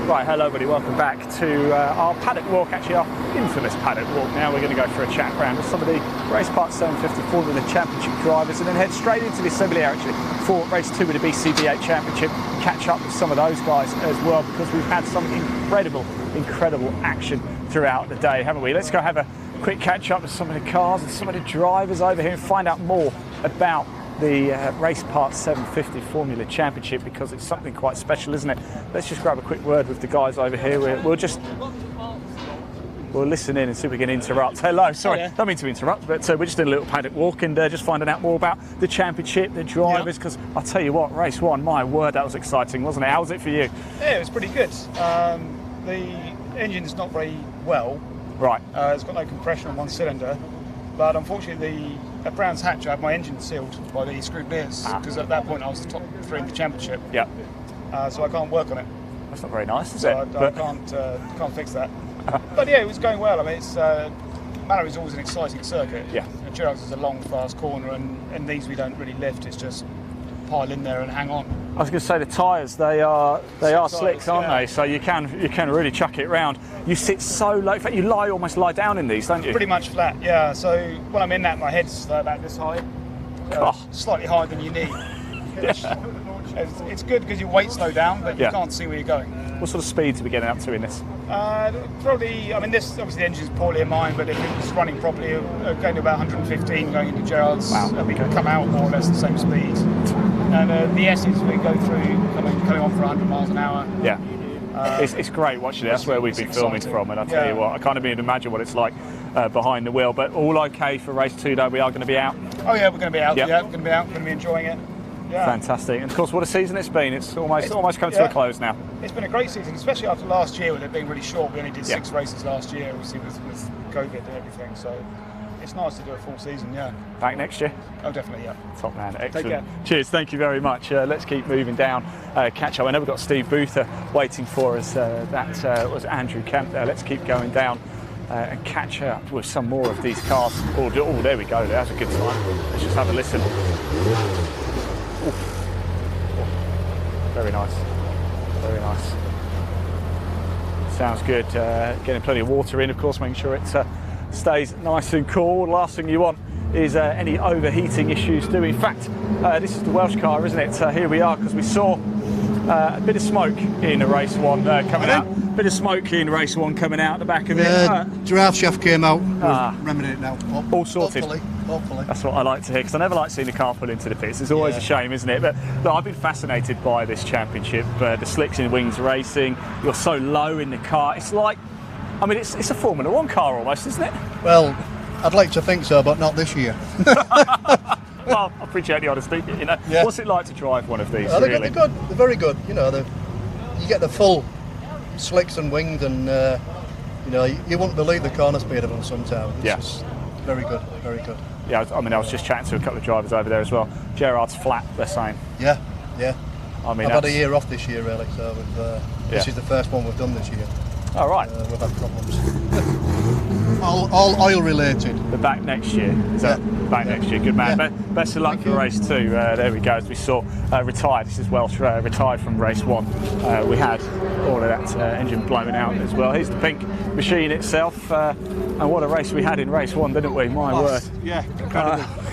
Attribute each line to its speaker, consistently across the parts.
Speaker 1: Right, hello everybody, welcome back to our paddock walk, actually our infamous paddock walk. Now we're going to go for a chat round with some of the Raceparts 750 Formula Championship drivers and then head straight into the assembly area actually for race 2 with the BCV8 Championship, catch up with some of those guys as well because we've had some incredible action throughout the day, haven't we? Let's go have a quick catch up with some of the cars and some of the drivers over here and find out more about the Raceparts 750 Formula Championship because it's something quite special, isn't it? Let's just grab a quick word with the guys over here. We'll listen in and see if we can interrupt. Hello, sorry, don't mean to interrupt, but we're just doing a little paddock walk and just finding out more about the championship, the drivers, because I'll tell you what, race 1, my word, that was exciting, wasn't it? How was it for you?
Speaker 2: Yeah, it was pretty good. The engine's not very well.
Speaker 1: Right.
Speaker 2: It's got no compression on one cylinder, but unfortunately at Brands Hatch I had my engine sealed by the scrutineers because at that point I was the top 3 in the championship.
Speaker 1: Yeah.
Speaker 2: So I can't work on it.
Speaker 1: That's not very nice, is
Speaker 2: so
Speaker 1: it?
Speaker 2: I can't fix that. But yeah, it was going well. I mean, it's Mallory's always an exciting circuit.
Speaker 1: Yeah.
Speaker 2: Gerald's is a long, fast corner, and these we don't really lift. It's just pile in there and hang on.
Speaker 1: I was going to say the tyres, they are slick, aren't they? So you can really chuck it round. You sit so low. In fact, you almost lie down in these, don't you?
Speaker 2: Pretty much flat, yeah. So when I'm in that, my head's about this high, slightly higher than you need. It's good because your weight's low down, but you can't see where you're going.
Speaker 1: What sort of speeds are we getting up to in this?
Speaker 2: Probably, I mean, this obviously the engine's poorly in mine, but if it's running properly, going to about 115 going into Gerald's, and we can come out more or less the same speed. And the S's we go through coming on for 100 miles an hour.
Speaker 1: Yeah. It's great watching it. That's where we've been filming from, and I'll tell you what, I can't even imagine what it's like behind the wheel. But all okay for race 2, though. We are going to be out.
Speaker 2: Oh yeah, we're going to be out. Yep. Yeah, we're going to be out. We're going to be enjoying it. Yeah.
Speaker 1: Fantastic. And of course, what a season it's been. It's almost come to a close now.
Speaker 2: It's been a great season, especially after last year with it being really short. We only did 6 races last year, obviously with COVID and everything. So it's nice to do a full season. Yeah.
Speaker 1: Back next year?
Speaker 2: Oh, definitely. Yeah.
Speaker 1: Top man. Excellent.
Speaker 2: Take care.
Speaker 1: Cheers. Thank you very much. Let's keep moving down. Catch up. I know we've got Steve Boother waiting for us. That was Andrew Kemp there. Let's keep going down. And catch up with some more of these cars. Oh, there we go. That's a good sign. Let's just have a listen. Ooh. Very nice. Very nice. Sounds good. Getting plenty of water in, of course, making sure it stays nice and cool. Last thing you want is any overheating issues do. In fact, this is the Welsh car, isn't it? Here we are, because we saw a bit of smoke in race 1 coming out. Bit of smoke in race 1 coming out the back of it.
Speaker 3: Giraffe shaft came out. Remedying it now.
Speaker 1: All sorted.
Speaker 3: Hopefully.
Speaker 1: That's what I like to hear, because I never like seeing the car pull into the pits. It's always a shame, isn't it? But look, I've been fascinated by this championship. The slicks in wings racing. You're so low in the car. It's like, I mean, it's a Formula 1 car almost, isn't it?
Speaker 3: Well, I'd like to think so, but not this year.
Speaker 1: Well, I appreciate the honesty. You know, what's it like to drive one of these?
Speaker 3: They're good. They're very good. You know, you get the full slicks and wings, and you know, you wouldn't believe the corner speed of them sometimes. It's just very good, very good.
Speaker 1: Yeah, I mean, I was just chatting to a couple of drivers over there as well. Gerard's flat, they're saying.
Speaker 3: Yeah.
Speaker 1: I mean,
Speaker 3: I've had a year off this year, really, so this is the first one we've done this year.
Speaker 1: Oh, right.
Speaker 3: We've had problems. all oil related.
Speaker 1: The back next year. Is that back next year? Good man. Best of luck for race 2. There we go. As we saw, retired. This is Welsh, retired from race 1. We had all of that engine blowing out as well. Here's the pink machine itself. And what a race we had in race 1, didn't we? My word.
Speaker 4: Yeah,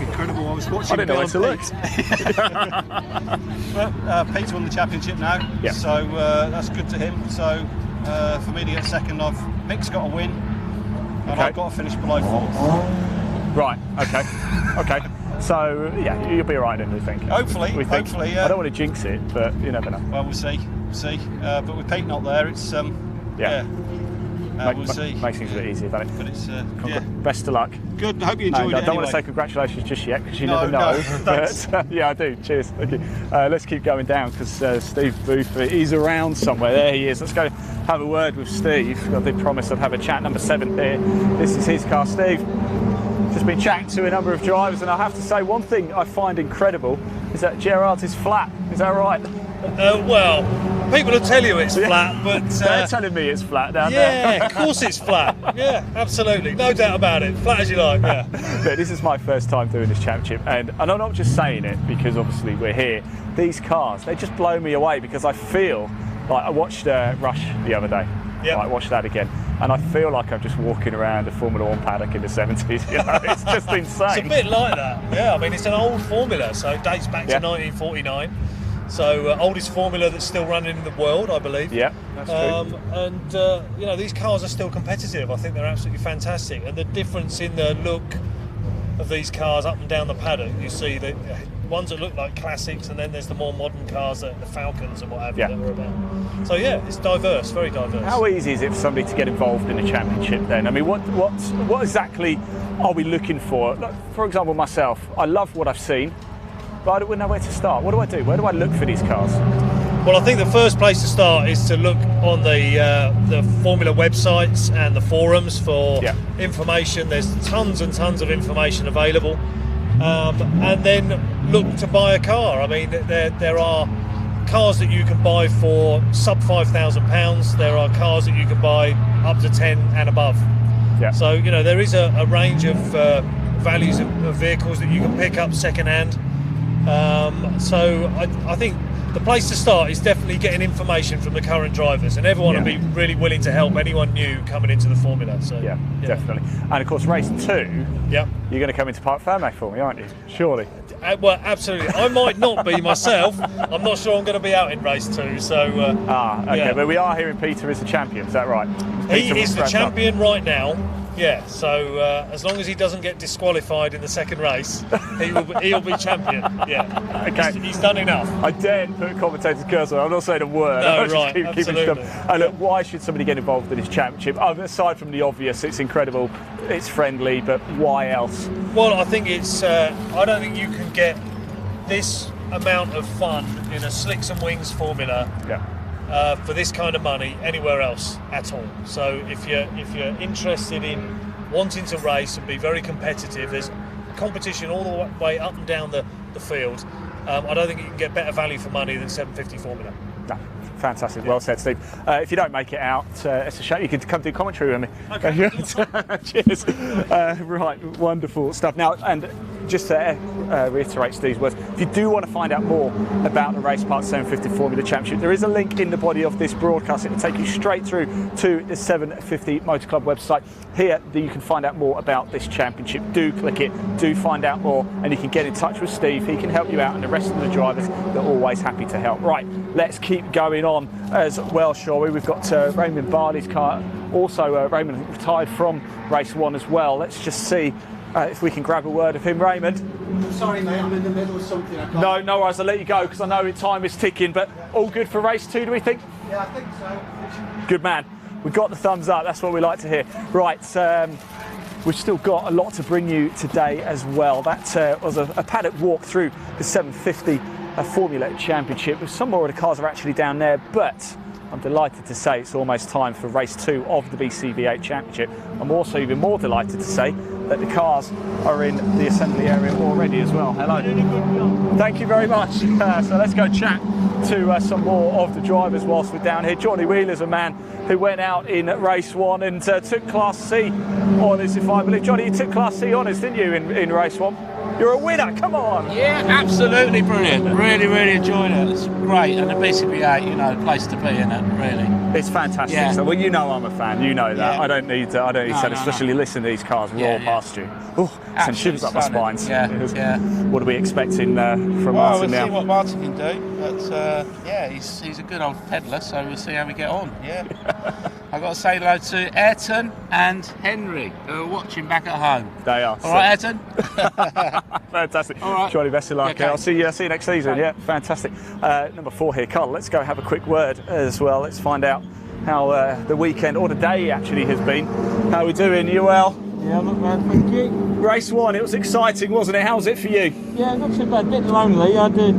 Speaker 4: incredible. I was watching.
Speaker 1: I didn't know where to look.
Speaker 4: But Pete's won the championship now, so that's good to him. So for me to get second, Mick's got a win, and I've got to finish below 4th.
Speaker 1: Right. Okay. So yeah, you'll be all right then, we think.
Speaker 4: Hopefully.
Speaker 1: I don't want to jinx it, but you never know.
Speaker 4: Well, we'll see. But with Pete not there, it's we'll see.
Speaker 1: Makes things a bit easier, doesn't it?
Speaker 4: But it's
Speaker 1: best of luck.
Speaker 4: Good. I hope you enjoyed it.
Speaker 1: I don't want to say congratulations just yet, because you never know. But yeah, I do. Cheers. Thank you. Let's keep going down, because Steve Booth is around somewhere. There he is. Let's go have a word with Steve. I did promise I'd have a chat. Number 7 here. This is his car. Steve, just been chatting to a number of drivers, and I have to say one thing I find incredible is that Gerard's is flat. Is that right?
Speaker 5: Well, people will tell you it's flat, but
Speaker 1: they're telling me it's flat down there.
Speaker 5: Yeah, of course it's flat. Yeah, absolutely, no doubt about it. Flat as you like. Yeah.
Speaker 1: But this is my first time doing this championship, and I'm not just saying it because obviously we're here. These cars, they just blow me away, because I feel Like I watched Rush the other day.
Speaker 5: Yeah.
Speaker 1: I watched that again, and I feel like I'm just walking around a Formula 1 paddock in the 70s. You know, it's just insane.
Speaker 5: It's a bit like that. Yeah, I mean, it's an old formula, so it dates back to 1949. So oldest formula that's still running in the world, I believe.
Speaker 1: Yeah, that's true.
Speaker 5: And you know, these cars are still competitive. I think they're absolutely fantastic. And the difference in the look of these cars up and down the paddock, you see the ones that look like classics, and then there's the more modern cars, the Falcons and what have you, that are about. So yeah, it's diverse, very diverse.
Speaker 1: How easy is it for somebody to get involved in a championship then? I mean, what exactly are we looking for? Like, for example, myself, I love what I've seen, but I don't know where to start. What do I do? Where do I look for these cars?
Speaker 5: Well, I think the first place to start is to look on the Formula websites and the forums for information. There's tons and tons of information available, and then look to buy a car. I mean, there are cars that you can buy for sub £5,000. There are cars that you can buy up to 10 and above. Yeah. So you know, there is a range of values of vehicles that you can pick up second hand. So I think the place to start is definitely getting information from the current drivers, and everyone will be really willing to help anyone new coming into the formula. So
Speaker 1: yeah, definitely. And of course, race 2, you're going to come into Parc Fermé for me, aren't you? Surely.
Speaker 5: Well, absolutely. I might not be myself. I'm not sure I'm going to be out in race 2. So
Speaker 1: okay, but we are hearing Peter is the champion. Is that right?
Speaker 5: He is the champion right now. Yeah, so as long as he doesn't get disqualified in the second race, he'll be champion. Yeah, okay. He's done enough.
Speaker 1: I daren't put a commentator's cursor. I'm not saying a word.
Speaker 5: No, right, absolutely.
Speaker 1: And look, why should somebody get involved in this championship? Aside from the obvious, it's incredible, it's friendly, but why else?
Speaker 5: Well, I think it's. I don't think you can get this amount of fun in a slicks and wings formula. For this kind of money anywhere else at all. So if you're interested in wanting to race and be very competitive, there's competition all the way up and down the field. I don't think you can get better value for money than 750 Formula.
Speaker 1: No, fantastic. Well said, Steve. If you don't make it out, it's a shame. You could come do commentary with me.
Speaker 5: Okay.
Speaker 1: Cheers. Right, wonderful stuff. Now, and just to reiterate Steve's words, if you do want to find out more about the Raceparts 750 Formula Championship, there is a link in the body of this broadcast. It will take you straight through to the 750 Motor Club website. Here you can find out more about this championship. Do click it, do find out more, and you can get in touch with Steve. He can help you out, and the rest of the drivers, they're always happy to help. Right, let's keep going on as well, shall we? We've got Raymond Barley's car. Also, Raymond retired from race 1 as well. Let's just see if we can grab a word of him. Raymond?
Speaker 6: Sorry mate, I'm in the middle of something.
Speaker 1: No worries, I'll let you go because I know time is ticking, but all good for race 2, do we think?
Speaker 6: Yeah, I think so.
Speaker 1: Good man. We've got the thumbs up, that's what we like to hear. Right, we've still got a lot to bring you today as well. That was a paddock walk through the 750 Formula Championship. Some more of the cars are actually down there, but I'm delighted to say it's almost time for race 2 of the BCV8 Championship. I'm also even more delighted to say that the cars are in the assembly area already as well. Hello. Thank you very much. So let's go chat to some more of the drivers whilst we're down here. Johnny Wheeler's a man who went out in race 1 and took Class C honours, if I believe. Johnny, you took Class C honours, didn't you, in race 1? You're a winner, come on!
Speaker 7: Yeah, absolutely brilliant. Really enjoyed it. It's great, and the BCV8, you know, the place to be in it, really.
Speaker 1: It's fantastic.
Speaker 7: Yeah.
Speaker 1: So, well, you know I'm a fan. You know that.
Speaker 7: Yeah.
Speaker 1: I don't need to say, especially listen to these cars roar past you. Oh, send shivers up my spines.
Speaker 7: Yeah.
Speaker 1: What are we expecting from Martin
Speaker 7: now?
Speaker 1: We'll
Speaker 7: see what Martin can do. But yeah, he's a good old peddler, so we'll see how we get on. Yeah. I've got to say hello to Ayrton and Henry, who are watching back at home.
Speaker 1: They are.
Speaker 7: All right, Ayrton?
Speaker 1: Fantastic.
Speaker 7: All right.
Speaker 1: Johnny, best of luck.
Speaker 7: Okay.
Speaker 1: I'll see you next season.
Speaker 7: Okay.
Speaker 1: Yeah, fantastic. Number 4 here, Carl. Let's go have a quick word as well. Let's find out how the weekend, or the day actually, has been. How are we doing? You well?
Speaker 6: Yeah, not bad, thank you.
Speaker 1: Race 1, it was exciting, wasn't it? How's it for you?
Speaker 6: Yeah, not too bad. A bit lonely. I did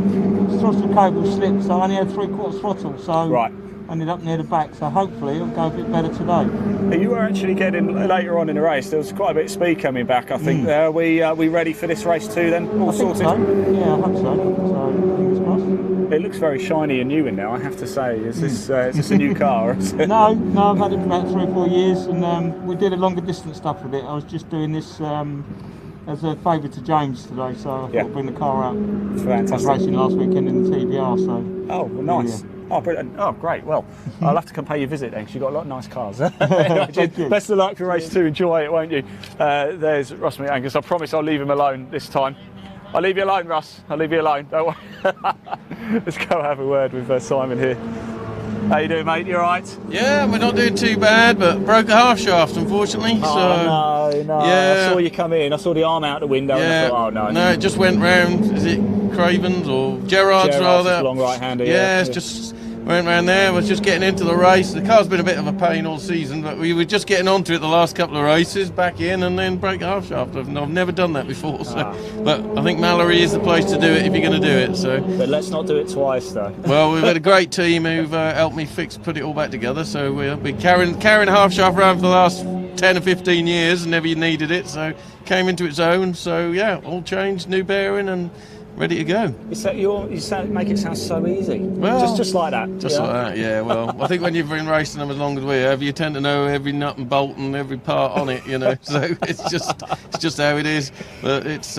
Speaker 6: throttle cable slip, so I only had 3/4 throttle. So
Speaker 1: right.
Speaker 6: Ended up near the back, so hopefully it'll go a bit better today.
Speaker 1: You were actually getting later on in the race. There was quite a bit of speed coming back, I think. Are we ready for this race 2 then? All sorted?
Speaker 6: So. Yeah, I hope so. So fingers crossed.
Speaker 1: It looks very shiny and new in now, I have to say. Is this a new car? Or is it?
Speaker 6: No, I've had it for about 3 or 4 years, and we did a longer distance stuff with it. I was just doing this as a favour to James today, so I thought I'd bring the car out.
Speaker 1: Fantastic.
Speaker 6: I was racing last weekend in the TBR, so.
Speaker 1: Oh, well, nice. Oh, brilliant. Oh, great. Well, I'll have to come pay you a visit then, because you've got a lot of nice cars. Best of luck for race 2. Enjoy it, won't you? There's Russ McAngus. I promise I'll leave him alone this time. I'll leave you alone, Russ. I'll leave you alone. Don't worry. Let's go have a word with Simon here. How you doing, mate? You all right?
Speaker 8: Yeah, we're not doing too bad, but broke a half shaft, unfortunately.
Speaker 1: Oh, no.
Speaker 8: Yeah.
Speaker 1: I saw you come in. I saw the arm out the window and I thought, oh, no.
Speaker 8: No, it just went round. Is it Craven's or Gerard's rather?
Speaker 1: Long right-hander,
Speaker 8: yeah. It's just went round there. Was just getting into the race. The car's been a bit of a pain all season, but we were just getting onto it the last couple of races, back in, and then broke a half shaft. I've never done that before, so. But I think Mallory is the place to do it if you're going to do it. So.
Speaker 1: But let's not do it twice, though.
Speaker 8: Well, we've had a great team who've helped me put it all back together. So we'll be carrying a half shaft around for the last 10 or 15 years, and never needed it. So came into its own. So yeah, all changed, new bearing, and ready to go.
Speaker 1: Make it sound so easy.
Speaker 8: Well,
Speaker 1: just like that.
Speaker 8: Just like that, yeah. Well, I think when you've been racing them as long as we have, you tend to know every nut and bolt and every part on it, you know. So it's just how it is. But it's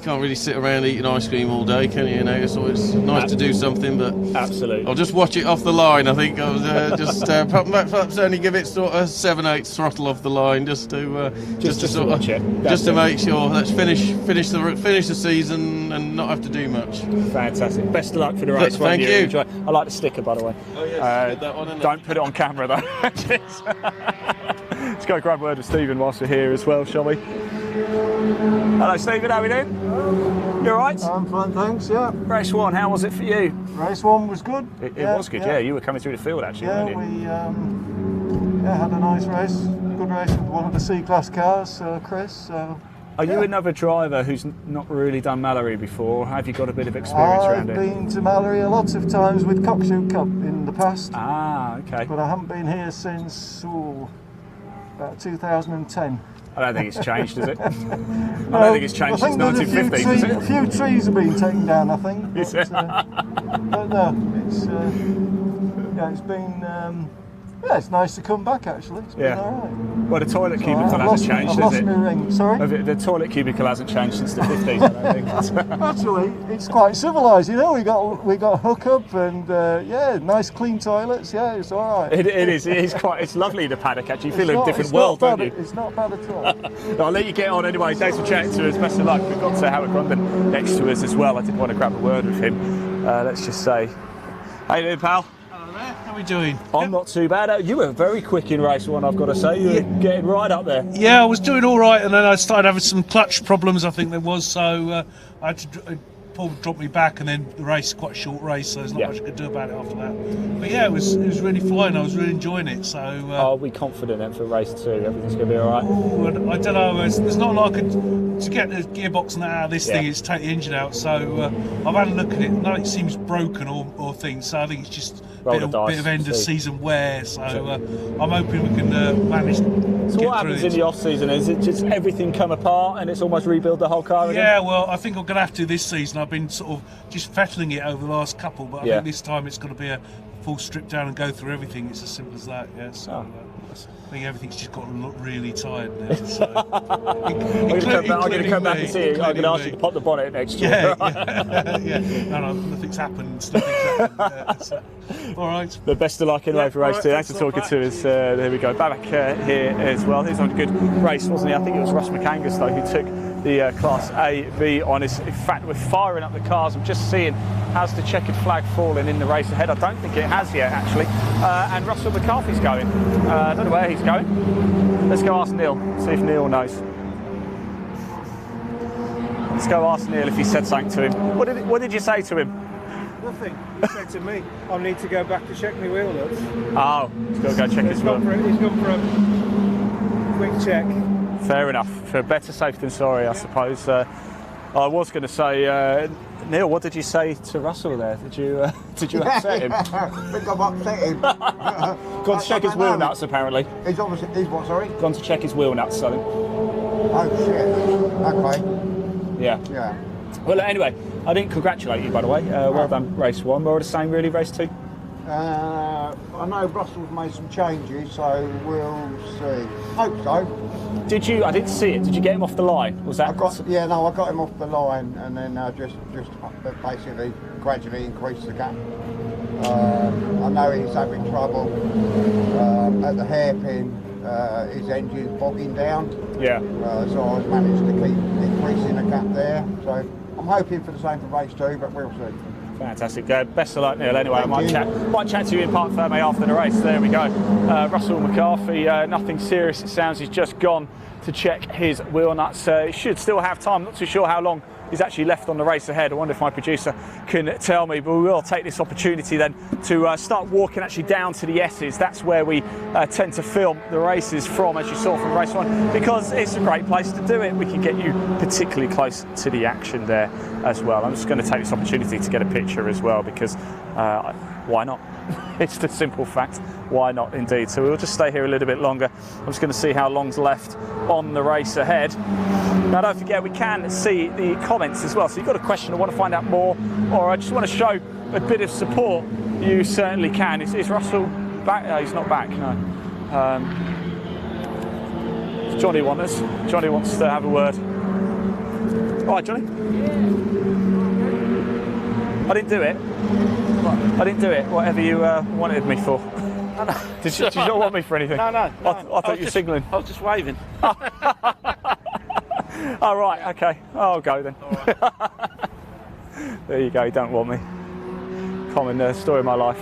Speaker 8: you can't really sit around eating ice cream all day, can you? You know, it's always nice to do something, but
Speaker 1: absolutely.
Speaker 8: I'll just watch it off the line. I think I'll perhaps only give it sort of 7/8 throttle off the line, just to make sure let's finish the season and not have to do much.
Speaker 1: Fantastic. Best of luck for the race.
Speaker 8: Thank you.
Speaker 1: Enjoy. I like the sticker, by the way.
Speaker 8: Oh yes, that one.
Speaker 1: Don't put it on camera though. Let's go grab a word with Stephen whilst we're here as well, shall we? Hello Stephen, how are we doing? You alright?
Speaker 9: I'm fine, thanks, yeah.
Speaker 1: Race 1, how was it for you?
Speaker 9: Race 1 was good.
Speaker 1: It was good, yeah. You were coming through the field actually, weren't you?
Speaker 9: We had a nice race, good race with one of the C-Class cars, Chris.
Speaker 1: Are you another driver who's not really done Mallory before? Have you got a bit of experience around it?
Speaker 9: I've been to Mallory lots of times with Cockshoot Cup in the past.
Speaker 1: Ah, okay.
Speaker 9: But I haven't been here since about 2010.
Speaker 1: I don't think it's changed, has it? I don't think it's changed since 1950s, is it?
Speaker 9: A few trees have been taken down, I think.
Speaker 1: But,
Speaker 9: but no, it's been. It's nice to come back actually. It's been all right.
Speaker 1: Well, the toilet cubicle hasn't changed, has it?
Speaker 9: I've lost my ring. Sorry?
Speaker 1: The toilet cubicle hasn't changed since the 50s, I don't think.
Speaker 9: Actually, it's quite civilised, you know. We got hookup and nice clean toilets. Yeah, it's all right.
Speaker 1: It is. It's lovely, the paddock. Actually, you feel in a different world, don't you?
Speaker 9: It's not bad at all.
Speaker 1: I'll let you get on anyway. Thanks for chatting to us. Best of luck. We've got Howard Grundon next to us as well. I did want to grab a word with him. Let's just say, how you doing, pal?
Speaker 5: How are we doing?
Speaker 1: I'm not too bad. You were very quick in race 1, I've got to say. You were getting right up there.
Speaker 5: Yeah, I was doing all right, and then I started having some clutch problems, I think there was, so I had to Paul dropped me back, and then the race, quite a short race, so there's not much I could do about it after that. But yeah, it was really flying. I was really enjoying it. So
Speaker 1: are we confident then for race 2? Everything's going to be all right?
Speaker 5: Ooh, I don't know. There's not like to get the gearbox and that out of this thing. It's take the engine out. So I've had a look at it. None of it seems broken or things. So I think it's just a bit of end of season wear. So I'm hoping we can manage.
Speaker 1: So what happens in the off season? Is it just everything come apart and it's almost rebuild the whole car again?
Speaker 5: Yeah, well, I think I'm going to have to this season. I've been sort of just fettling it over the last couple, but I think this time it's going to be a full strip down and go through everything. It's as simple as that. Yeah. So I think everything's just got to look really tired now. So.
Speaker 1: I'm going to come back and see you. I'm going to ask you to pop the bonnet next year.
Speaker 5: No, nothing's happened. So, all right.
Speaker 1: The best of luck anyway for race 2. Thanks for talking to us. There we go. Back here as well. He's on a good race, wasn't he? I think it was Russ McAngus though who took the Class A/B honours. In fact, we're firing up the cars. I'm just seeing how's the checkered flag falling in the race ahead. I don't think it has yet actually. And Russell McCarthy's going. I don't know where he's going. Let's go ask Neil. See if Neil knows. Let's go ask Neil if he said something to him. What did you say to him?
Speaker 10: Nothing. He said to me, I need to go back to check my wheel nuts.
Speaker 1: Oh, he's got to go check his wheel.
Speaker 10: He's gone for a quick check.
Speaker 1: Fair enough. For better safe than sorry, I suppose. I was going to say, Neil, what did you say to Russell there? Did you upset him?
Speaker 11: I think I've upset him.
Speaker 1: Gone to check his wheel nuts, apparently.
Speaker 11: He's what, sorry?
Speaker 1: Gone to check his wheel nuts, I think.
Speaker 11: Oh, shit. Okay.
Speaker 1: Yeah. Well, anyway, I didn't congratulate you, by the way. Well done, race 1. More of the same, really, race 2?
Speaker 11: I know Russell's made some changes, so we'll see. Hope so.
Speaker 1: Did you? I didn't see it. Did you get him off the line? Was that?
Speaker 11: I got him off the line, and then just basically gradually increased the gap. I know he's having trouble at the hairpin. His engine's bogging down.
Speaker 1: Yeah.
Speaker 11: So I've managed to keep increasing the gap there. So I'm hoping for the same for race 2, but we'll see.
Speaker 1: Fantastic. Best of luck, Neil. Anyway, I might chat to you in Park Ferme after the race. There we go. Russell McCarthy, nothing serious. It sounds he's just gone to check his wheel nuts. He should still have time. Not too sure how long he's actually left on the race ahead. I wonder if my producer can tell me, but we will take this opportunity then to start walking actually down to the S's. That's where we tend to film the races from, as you saw from race 1, because it's a great place to do it. We can get you particularly close to the action there as well. I'm just going to take this opportunity to get a picture as well, because why not? It's the simple fact, why not indeed. So we'll just stay here a little bit longer. I'm just going to see how long's left on the race ahead. Now don't forget, we can see the comments as well, so you've got a question or want to find out more, or I just want to show a bit of support, you certainly can. Is Russell back? No, he's not back, no. Johnny wants us. Johnny wants to have a word. All right, Johnny? I didn't do it. I didn't do it, whatever you wanted me for. Did you not want me for anything?
Speaker 7: No.
Speaker 1: I thought you were signalling.
Speaker 7: I was just waving.
Speaker 1: Oh, right, okay. I'll go then. Right. There you go, you don't want me. Common story of my life.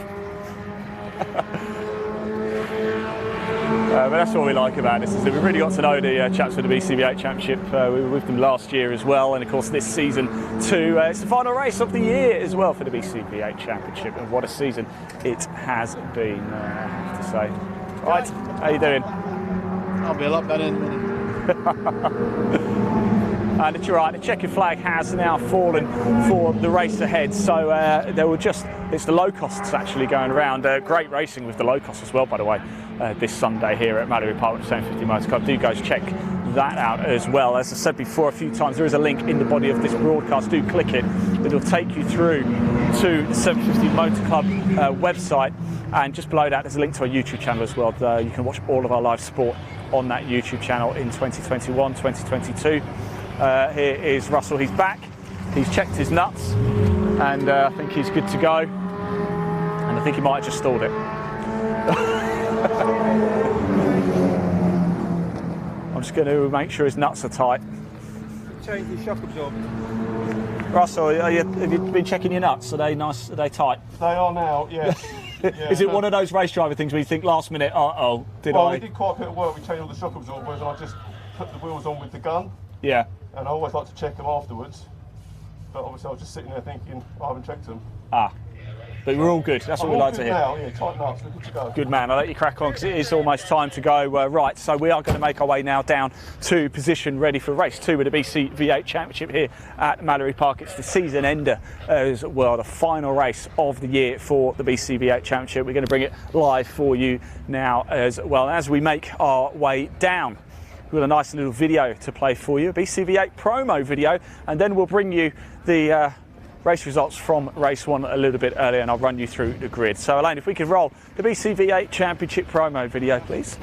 Speaker 1: But that's what we like about this, is that we really got to know the chaps for the BCV8 Championship. We were with them last year as well, and of course this season too. It's the final race of the year as well for the BCV8 Championship, and what a season it has been, I have to say. Right, how you doing?
Speaker 12: I'll be a lot better in a minute.
Speaker 1: And it's right, the checkered flag has now fallen for the race ahead, so it's the low costs actually going around. Great racing with the low costs as well, by the way, this Sunday here at Mallory Park with 750 Mc Paddock. Do go check that out as well. As I said before a few times, there is a link in the body of this broadcast. Do click it. It'll take you through to the 750 Motor Club website, and just below that there's a link to our YouTube channel as well. You can watch all of our live sport on that YouTube channel in 2021, 2022. Here is Russell, he's back, he's checked his nuts, and I think he's good to go, and I think he might have just stalled it. I'm just going to make sure his nuts are tight.
Speaker 10: Change the shock absorber.
Speaker 1: Russell, have you been checking your nuts? Are they nice, are they tight?
Speaker 12: They are now, yes. Yeah,
Speaker 1: is it one of those race driver things where you think last minute, we did
Speaker 12: quite a bit of work, we changed all the shock absorbers, and I just put the wheels on with the gun.
Speaker 1: Yeah.
Speaker 12: And I always like to check them afterwards, but obviously I was just sitting there thinking, I haven't checked them.
Speaker 1: But we're all good, that's what we like to hear.
Speaker 12: Now, yeah, tighten up, so we're good to go.
Speaker 1: Good man, I'll let you crack on because it is almost time to go. Right, so we are going to make our way now down to position ready for race 2 with the BCV8 Championship here at Mallory Park. It's the season ender as well, the final race of the year for the BCV8 Championship. We're going to bring it live for you now as well. As we make our way down, we've got a nice little video to play for you, a BCV8 promo video, and then we'll bring you the race results from race 1 a little bit earlier, and I'll run you through the grid. So Elaine, if we could roll the BCV8 Championship promo video, please.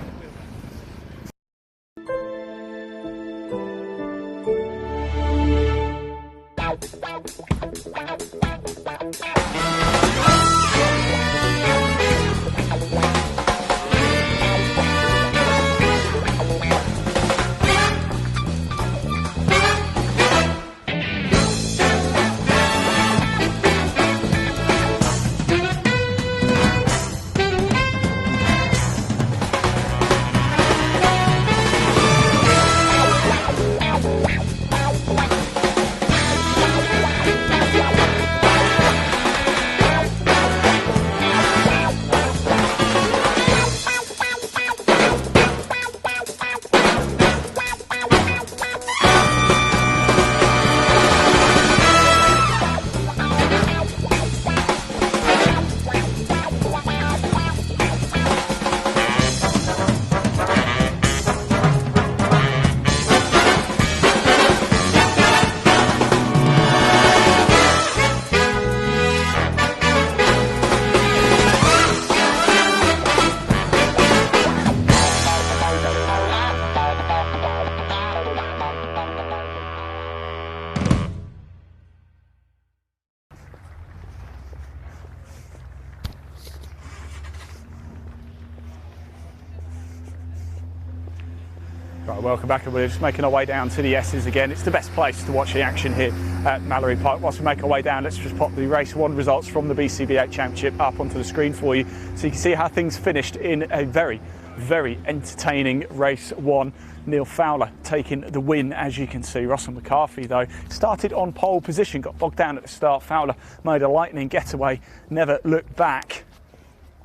Speaker 1: welcome back, and we're just making our way down to the S's again. It's the best place to watch the action here at Mallory Park. Whilst we make our way down, let's just pop the race 1 results from the BCV8 Championship up onto the screen for you, so you can see how things finished in a very, very entertaining race 1. Neil Fowler taking the win, as you can see. Russell McCarthy, though, started on pole position, got bogged down at the start. Fowler made a lightning getaway, never looked back.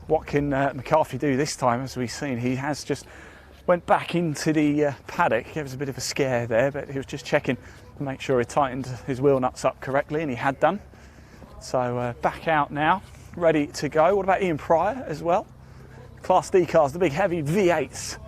Speaker 1: What can McCarthy do this time? As we've seen, he has just went back into the paddock. Gave us a bit of a scare there, but he was just checking to make sure he tightened his wheel nuts up correctly, and he had done. So back out now, ready to go. What about Ian Pryor as well? Class D cars, the big heavy V8s,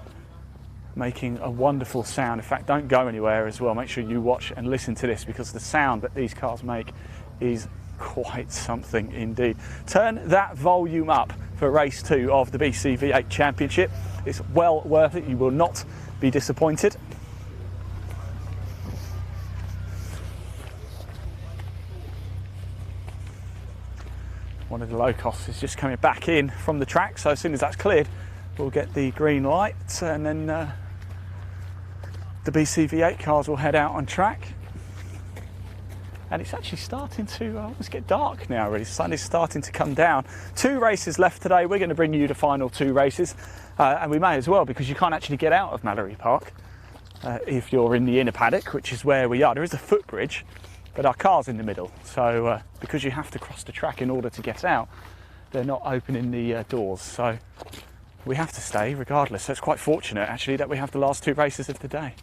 Speaker 1: making a wonderful sound. In fact, don't go anywhere as well. Make sure you watch and listen to this, because the sound that these cars make is quite something indeed. Turn that volume up for race 2 of the BCV8 Championship. It's well worth it. You will not be disappointed. One of the low costs is just coming back in from the track, so as soon as that's cleared, we'll get the green light, and then the BCV8 cars will head out on track. And it's actually starting to almost get dark now, really. The sun is starting to come down. 2 races left today. We're going to bring you the final 2 races. And we may as well, because you can't actually get out of Mallory Park if you're in the inner paddock, which is where we are. There is a footbridge, but our car's in the middle. So because you have to cross the track in order to get out, they're not opening the doors. So we have to stay regardless. So it's quite fortunate, actually, that we have the last 2 races of the day.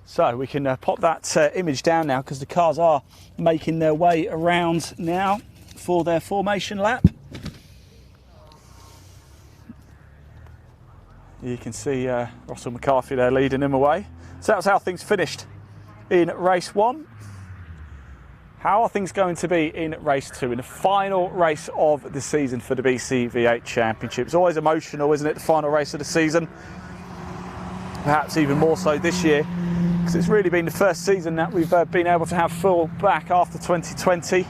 Speaker 1: So we can pop that image down now, because the cars are making their way around now for their formation lap. You can see Russell McCarthy there leading him away. So that's how things finished in race 1. How are things going to be in race 2, in the final race of the season for the BCV8 Championship? It's always emotional, isn't it, the final race of the season? Perhaps even more so this year, because it's really been the first season that we've been able to have full back after 2020.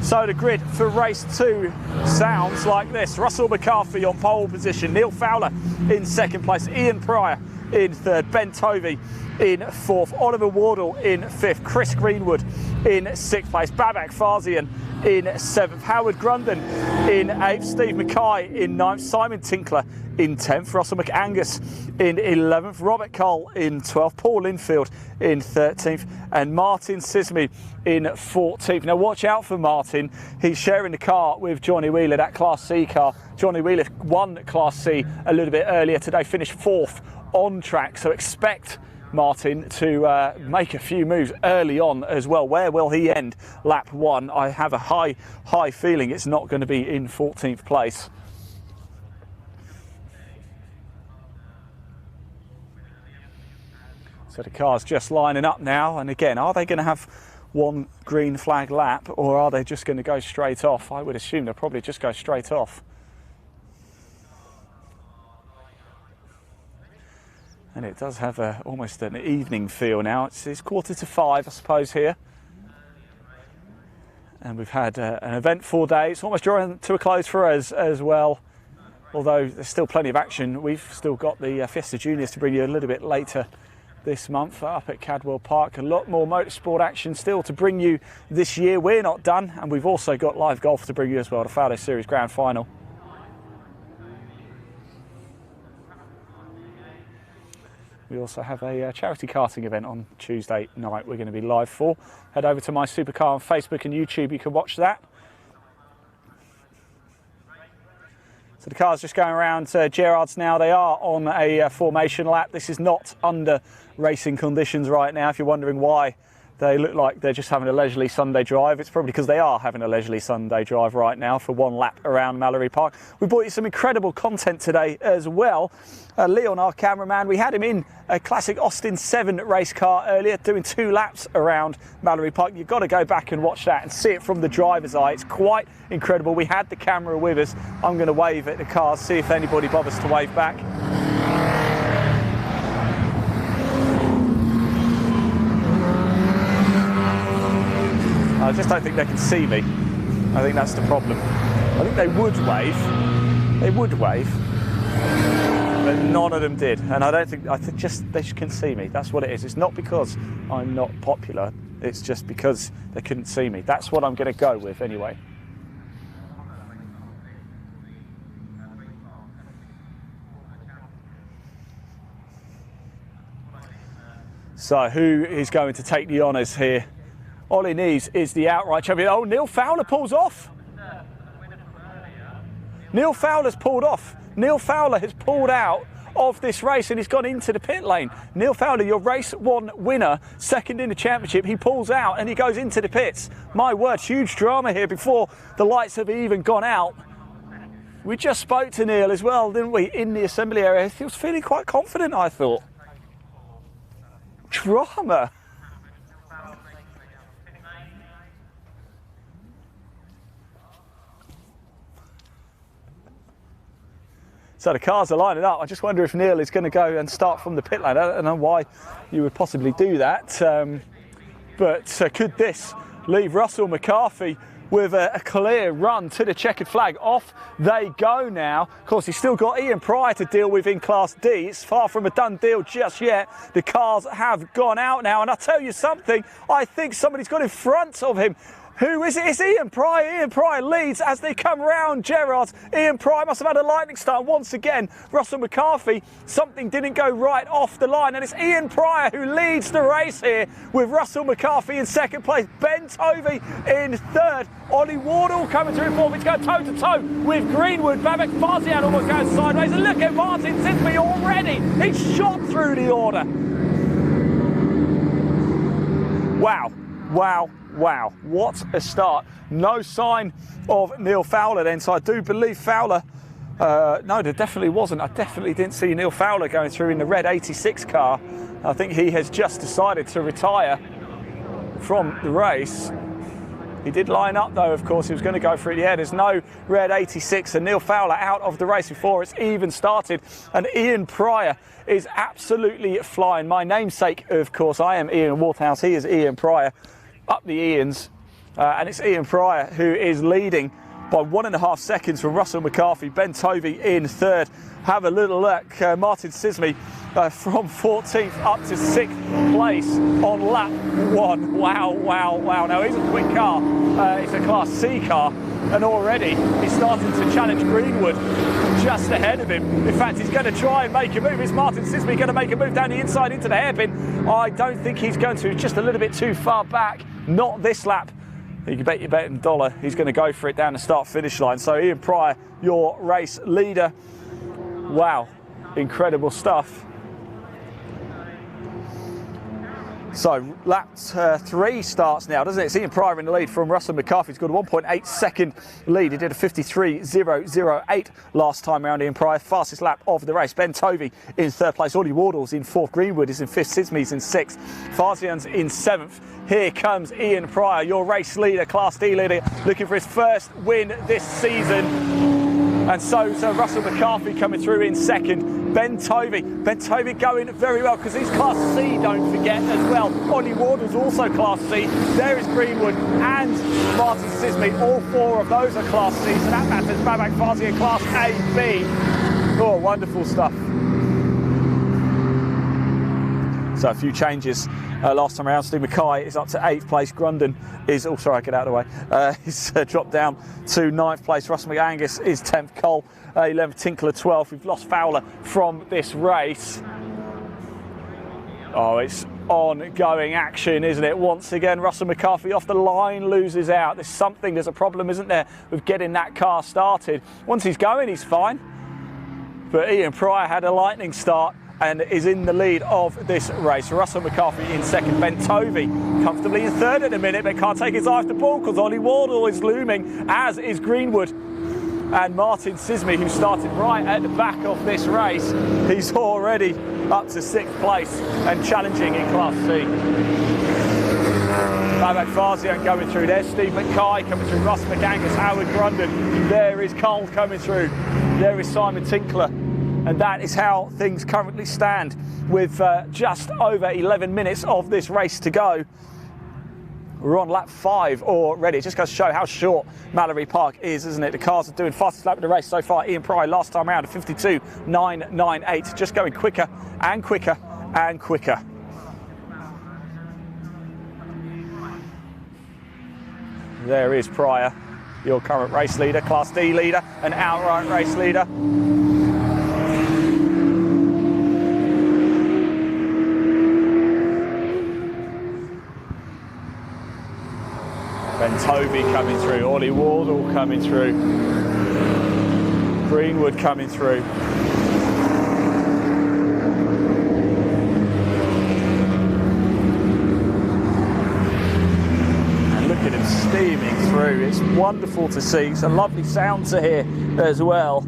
Speaker 1: So the grid for race 2 sounds like this. Russell McCarthy on pole position, Neil Fowler in 2nd place, Ian Pryor in 3rd, Ben Tovey in 4th, Oliver Wardle in 5th, Chris Greenwood in 6th place, Babak Farzian in 7th, Howard Grundon in 8th, Steve Mackay in 9th, Simon Tinkler in 10th, Russell McAngus in 11th, Robert Cole in 12th, Paul Linfield in 13th, and Martin Sismy in 14th. Now watch out for Martin. He's sharing the car with Johnny Wheeler, that Class C car. Johnny Wheeler won Class C a little bit earlier today, finished 4th on track, so expect Martin to make a few moves early on as well. Where will he end lap 1? I have a high feeling it's not going to be in 14th place. So the car's just lining up now, and again, are they going to have one green flag lap, or are they just going to go straight off? I would assume they'll probably just go straight off. And it does have almost an evening feel now. It's 4:45, I suppose, here. And we've had an eventful day. It's almost drawing to a close for us as well. Although there's still plenty of action. We've still got the Fiesta Juniors to bring you a little bit later this month up at Cadwell Park. A lot more motorsport action still to bring you this year. We're not done. And we've also got live golf to bring you as well. The Fowler Series Grand Final. We also have a charity karting event on Tuesday night we're going to be live for. Head over to My Supercar on Facebook and YouTube, you can watch that. So the car's just going around Gerrard's now. They are on a formation lap. This is not under racing conditions right now. If you're wondering why they look like they're just having a leisurely Sunday drive, it's probably because they are having a leisurely Sunday drive right now for 1 lap around Mallory Park. We brought you some incredible content today as well. Leon, our cameraman, we had him in a classic Austin 7 race car earlier, doing 2 laps around Mallory Park. You've got to go back and watch that and see it from the driver's eye. It's quite incredible. We had the camera with us. I'm going to wave at the cars, see if anybody bothers to wave back. I just don't think they can see me. I think that's the problem. I think they would wave. They would wave. But none of them did. And I don't think, just they couldn't see me. That's what it is. It's not because I'm not popular. It's just because they couldn't see me. That's what I'm going to go with anyway. So who is going to take the honours here? Ollie Neves is the outright champion. Oh, Neil Fowler pulls off. Neil Fowler's pulled off. Neil Fowler has pulled out of this race and he's gone into the pit lane. Neil Fowler, your race one winner, second in the championship, he pulls out and he goes into the pits. My word, huge drama here before the lights have even gone out. We just spoke to Neil as well, didn't we, in the assembly area. He was feeling quite confident, I thought. Drama. So the cars are lining up. I just wonder if Neil is going to go and start from the pit lane. I don't know why you would possibly do that. But could this leave Russell McCarthy with a clear run to the checkered flag? Off they go now. Of course, he's still got Ian Pryor to deal with in Class D. It's far from a done deal just yet. The cars have gone out now. And I'll tell you something, I think somebody's got in front of him. Who is it? It's Ian Pryor. Ian Pryor leads as they come round Gerrard's. Ian Pryor must have had a lightning start once again. Russell McCarthy, something didn't go right off the line. And it's Ian Pryor who leads the race here with Russell McCarthy in second place. Ben Tovey in third. Ollie Wardle coming through in fourth. It's going toe to toe with Greenwood. Babak Farzian almost going sideways. And look at Martin Sisby already. He's shot through the order. Wow. Wow. Wow, what a start. No sign of Neil Fowler then, so I do believe Fowler, no, there definitely wasn't. I definitely didn't see Neil Fowler going through in the red 86 car. I think he has just decided to retire from the race. He did line up though, of course, he was going to go for it. Yeah, there's no red 86 and Neil Fowler out of the race before it's even started. And Ian Pryor is absolutely flying. My namesake, of course, I am Ian Waterhouse, he is Ian Pryor. Up the Ians, and it's Ian Pryor who is leading by 1.5 seconds from Russell McCarthy. Ben Tovey in third. Have a little look. Martin Sisby from 14th up to 6th place on lap 1. Wow, wow, wow. Now, he's a quick car. It's a Class C car, and already he's starting to challenge Greenwood just ahead of him. In fact, he's going to try and make a move. Is Martin Sisby going to make a move down the inside into the hairpin? I don't think he's going to. Just a little bit too far back. Not this lap. You can bet your bet in dollar he's going to go for it down the start-finish line. So Ian Pryor, your race leader. Wow, incredible stuff. So lap 3 starts now, doesn't it? It's Ian Pryor in the lead from Russell McCarthy. He's got a 1.8 second lead. He did a 53.008 last time around. Ian Pryor, fastest lap of the race. Ben Tovey in third place. Ollie Wardle's in fourth. Greenwood is in fifth. Sisby's in sixth. Farzian's in seventh. Here comes Ian Pryor, your race leader, Class D leader, looking for his first win this season. And so Russell McCarthy coming through in second. Ben Tovey going very well because he's Class C, don't forget, as well. Ollie Wardle's also Class C. There is Greenwood and Martin Sisby. All 4 of those are Class C, so that matters. Babak Farzian Class A, B. Oh, wonderful stuff. So a few changes last time around. Steve Mackay is up to 8th place. Grunden is, oh sorry, get out of the way. He's dropped down to 9th place. Russ McAngus is 10th. Cole 11th. Tinkler 12th. We've lost Fowler from this race. Oh, it's ongoing action, isn't it? Once again, Russell McCarthy off the line, loses out. There's a problem, isn't there, with getting that car started. Once he's going, he's fine. But Ian Pryor had a lightning start and is in the lead of this race. Russell McCarthy in second. Ben Tovey comfortably in third at the minute, but can't take his eye off the ball because Ollie Wardle is looming, as is Greenwood. And Martin Sisby, who started right at the back of this race, he's already up to 6th place and challenging in Class C. Babak Farzian going through there. Steve Mackay coming through. Russ McAngus, Howard Grunden. There is Cole coming through. There is Simon Tinkler. And that is how things currently stand with just over 11 minutes of this race to go. We're on lap 5 already. It just goes to show how short Mallory Park is, isn't it? The cars are doing fastest lap of the race so far. Ian Pryor last time around at 52.998. Just going quicker and quicker and quicker. There is Pryor, your current race leader, Class D leader, an outright race leader. Ben Toby coming through, Ollie Wardle coming through, Greenwood coming through. And look at him steaming through. It's wonderful to see. It's a lovely sound to hear as well.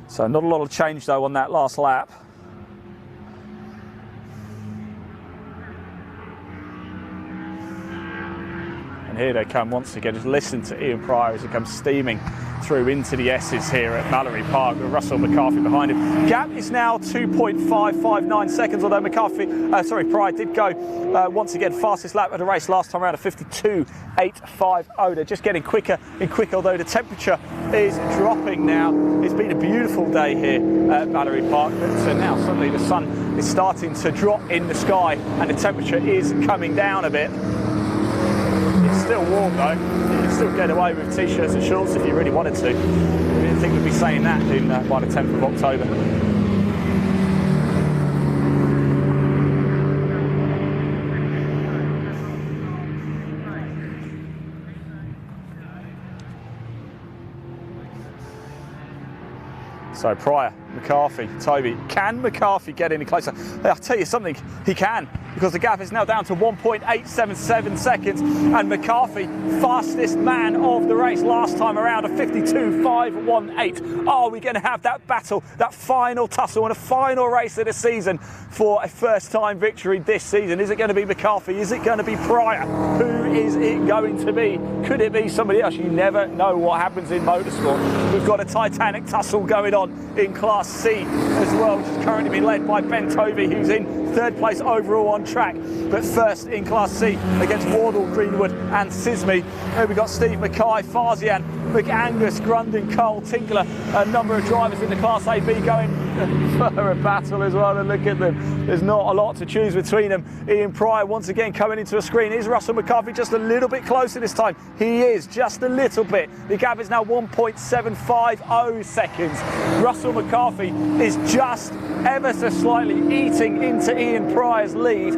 Speaker 1: So not a lot of change though on that last lap. And here they come once again. Just listen to Ian Pryor as he comes steaming through into the S's here at Mallory Park with Russell McCarthy behind him. Gap is now 2.559 seconds, although Pryor did go once again fastest lap of the race last time around at 52.850. They're just getting quicker and quicker, although the temperature is dropping now. It's been a beautiful day here at Mallory Park, but now suddenly the sun is starting to drop in the sky and the temperature is coming down a bit. It's still warm though. You can still get away with t-shirts and shorts if you really wanted to. I didn't think we'd be saying that by the 10th of October. So Pryor, McCarthy, Toby. Can McCarthy get any closer? I'll tell you something, he can, because the gap is now down to 1.877 seconds, and McCarthy, fastest man of the race last time around, a 52.518. Are we going to have that battle, that final tussle and a final race of the season for a first-time victory this season? Is it going to be McCarthy? Is it going to be Pryor? Who is it going to be? Could it be somebody else? You never know what happens in motorsport. We've got a titanic tussle going on in Class C as well, which is currently being led by Ben Tovey, who's in 3rd place overall on track, but first in Class C against Wardle, Greenwood and Sismy. Here we've got Steve Mackay, Farzian, McAngus, Grundon, Cole, Tinkler, a number of drivers in the Class AB going for a battle as well, and look at them. There's not a lot to choose between them. Ian Pryor once again coming into a screen. Is Russell McCarthy just a little bit closer this time? He is, just a little bit. The gap is now 1.750 seconds. Russell McCarthy is just ever so slightly eating into Ian Pryor's lead,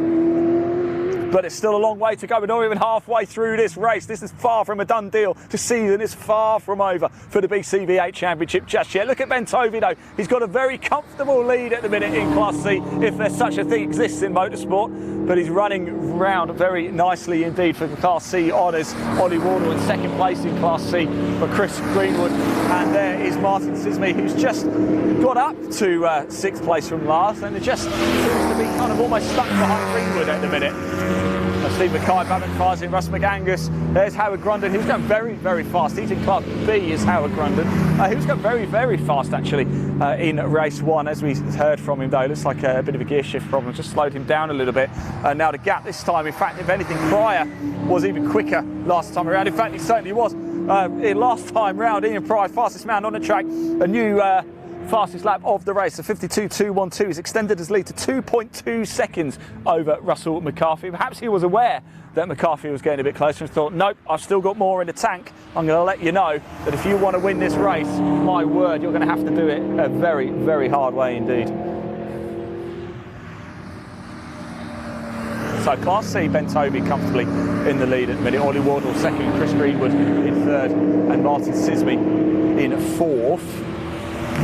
Speaker 1: but it's still a long way to go. We're not even halfway through this race. This is far from a done deal. The season is far from over for the BCV8 Championship just yet. Look at Ben Tovey though. He's got a very comfortable lead at the minute in Class C, if there's such a thing exists in motorsport, but he's running around very nicely indeed for the Class C honours. Ollie Wardle in 2nd place in Class C for Chris Greenwood, and there is Martin Sismy, who's just got up to 6th place from last, and it just seems to be kind of almost stuck behind Greenwood at the minute. Steve Mackay, Babbitt Farsi, Russ McAngus. There's Howard Grundon. He was going very, very fast. He's in Class B is Howard Grundon. He was going very, very fast actually in race 1, as we heard from him though. Looks like a bit of a gear shift problem. Just slowed him down a little bit. Now the gap this time, in fact, if anything, Pryor was even quicker last time around. In fact, he certainly was. Last time round, Ian Pryor, fastest man on the track. A new fastest lap of the race, the 52.212, is extended his lead to 2.2 seconds over Russell McCarthy. Perhaps he was aware that McCarthy was getting a bit closer and thought, nope, I've still got more in the tank. I'm going to let you know that if you want to win this race, my word, you're going to have to do it a very, very hard way indeed. So Class C, Ben Tovey comfortably in the lead at the minute. Ollie Wardle 2nd, Chris Greenwood in 3rd, and Martin Sismy in 4th.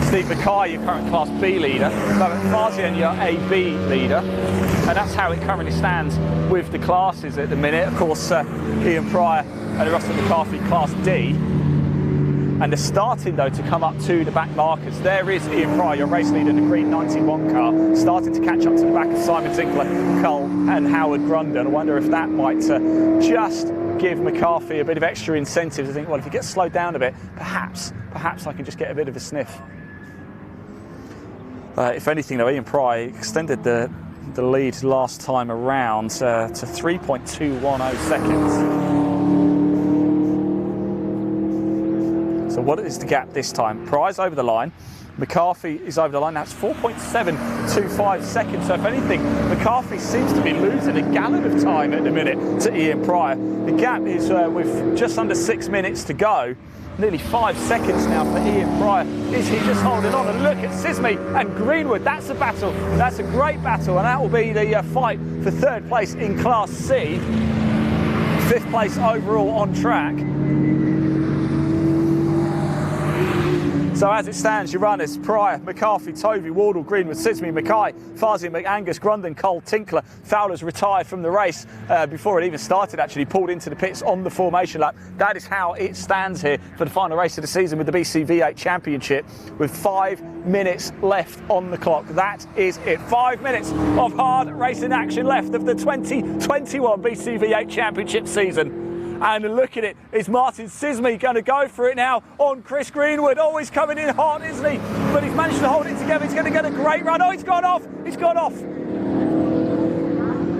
Speaker 1: Steve Mackay, your current Class B leader, Babbitt Farsian, your AB leader, and that's how it currently stands with the classes at the minute. Of course, Ian Pryor and Russell McCarthy Class D, and they're starting though to come up to the back markers. There is Ian Pryor, your race leader in the green 91 car, starting to catch up to the back of Simon Tinkler, Cole and Howard Grundon. I wonder if that might just give McCarthy a bit of extra incentive to think, well, if he gets slowed down a bit, perhaps I can just get a bit of a sniff. If anything, though, Ian Pryor extended the lead last time around to 3.210 seconds. So what is the gap this time? Pryor's over the line. McCarthy is over the line. That's 4.725 seconds. So if anything, McCarthy seems to be losing a gallon of time at the minute to Ian Pryor. The gap is with just under 6 minutes to go. Nearly 5 seconds now for Ian Pryor. Is he just holding on? And look at Sismy and Greenwood. That's a battle. That's a great battle. And that will be the fight for 3rd place in Class C. 5th place overall on track. So as it stands, your runners: Pryor, McCarthy, Tovey, Wardle, Greenwood, Sismy, Mackay, Farsi, McAngus, Grunden, Cole, Tinkler. Fowler's retired from the race before it even started, actually pulled into the pits on the formation lap. That is how it stands here for the final race of the season with the BCV8 Championship, with 5 minutes left on the clock. That is it. 5 minutes of hard racing action left of the 2021 BCV8 Championship season. And look at it, is Martin Sismy going to go for it now on Chris Greenwood? Oh, he's coming in hot, isn't he? But he's managed to hold it together. He's going to get a great run. Oh, he's gone off. He's gone off.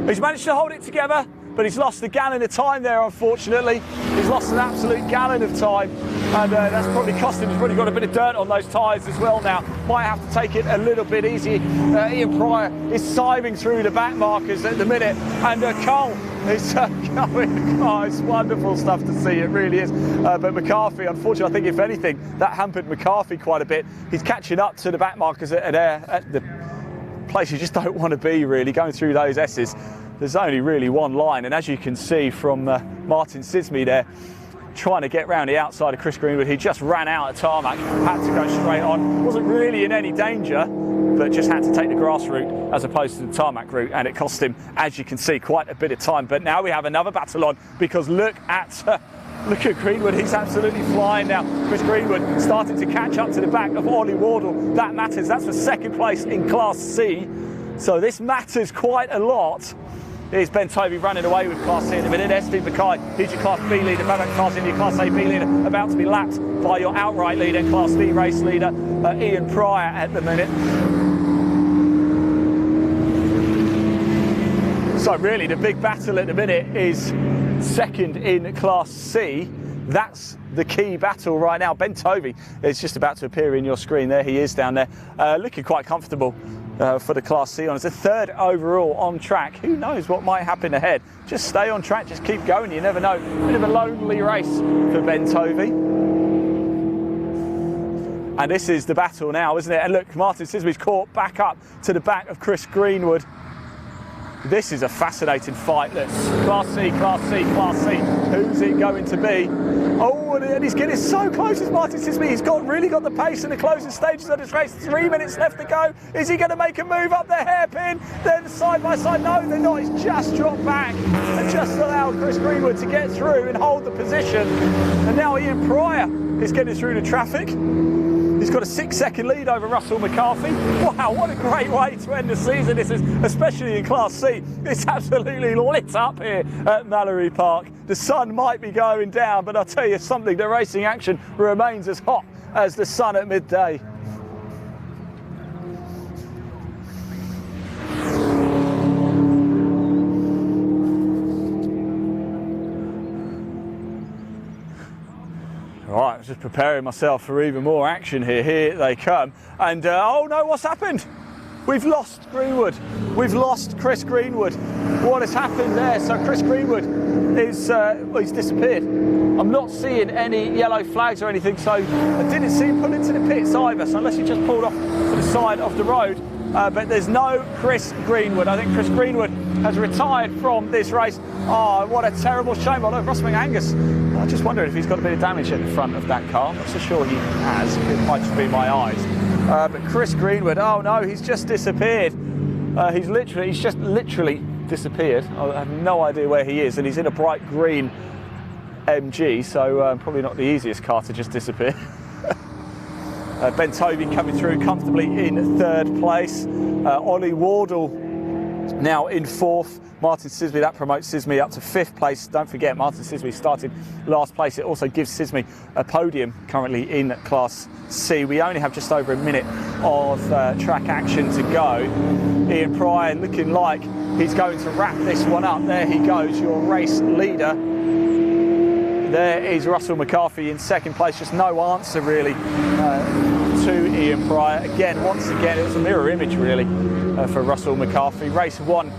Speaker 1: He's managed to hold it together, but he's lost a gallon of time there, unfortunately. He's lost an absolute gallon of time. And that's probably cost him. He's probably got a bit of dirt on those tyres as well now. Might have to take it a little bit easy. Ian Pryor is siving through the back markers at the minute. And Cole is going. Oh, it's wonderful stuff to see. It really is. But McCarthy, unfortunately, I think if anything, that hampered McCarthy quite a bit. He's catching up to the back markers at the place you just don't want to be, really, going through those S's. There's only really one line. And as you can see from Martin Sismy there, trying to get round the outside of Chris Greenwood, he just ran out of tarmac, had to go straight on, wasn't really in any danger, but just had to take the grass route as opposed to the tarmac route, and it cost him, as you can see, quite a bit of time. But now we have another battle on, because look at Greenwood. He's absolutely flying now. Chris Greenwood starting to catch up to the back of Ollie Wardle. That matters. That's for 2nd place in Class C, so this matters quite a lot. Here's Ben Tovey running away with Class C in a minute. Steve Mackay, he's your Class B leader. Paddock Cars in your Class A B leader, about to be lapped by your outright leader and Class B race leader, Ian Pryor, at the minute. So really the big battle at the minute is 2nd in Class C. That's the key battle right now. Ben Tovey is just about to appear in your screen there. He is down there, looking quite comfortable for the Class C honours. The 3rd overall on track. Who knows what might happen ahead? Just stay on track, just keep going. You never know. Bit of a lonely race for Ben Tovey. And this is the battle now, isn't it? And look, Martin Sismy's caught back up to the back of Chris Greenwood. This is a fascinating fight. Let's Class C, Class C, Class C. Who's it going to be? Oh, and he's getting so close as Martin Sismy. He's really got the pace in the closing stages of this race. 3 minutes left to go. Is he going to make a move up the hairpin? Then side by side. No, they're not. He's just dropped back and just allowed Chris Greenwood to get through and hold the position. And now Ian Pryor is getting through the traffic. He's got a 6-second lead over Russell McCarthy. Wow, what a great way to end the season this is, especially in Class C. It's absolutely lit up here at Mallory Park. The sun might be going down, but I'll tell you something, the racing action remains as hot as the sun at midday. Right, I'm just preparing myself for even more action here. Here they come. And, oh no, what's happened? We've lost Greenwood. We've lost Chris Greenwood. What has happened there? So Chris Greenwood is, well, he's disappeared. I'm not seeing any yellow flags or anything, so I didn't see him pull into the pits either, so unless he just pulled off to the side of the road. But there's no Chris Greenwood. I think Chris Greenwood has retired from this race. Oh, what a terrible shame. Although Ross McAngus, I just wondered if he's got a bit of damage at the front of that car. I'm not so sure he has. It might just be my eyes. But Chris Greenwood, oh no, he's just disappeared. He's just literally disappeared. I have no idea where he is, and he's in a bright green MG, so probably not the easiest car to just disappear. Ben Tovey coming through comfortably in 3rd place. Ollie Wardle now in 4th. Martin Sisby, that promotes Sisby up to 5th place. Don't forget, Martin Sisby started last place. It also gives Sisby a podium currently in Class C. We only have just over a minute of track action to go. Ian Pryor looking like he's going to wrap this one up. There he goes, your race leader. There is Russell McCarthy in 2nd place. Just no answer really to Ian Pryor. Again, once again, it was a mirror image really for Russell McCarthy. Race 1.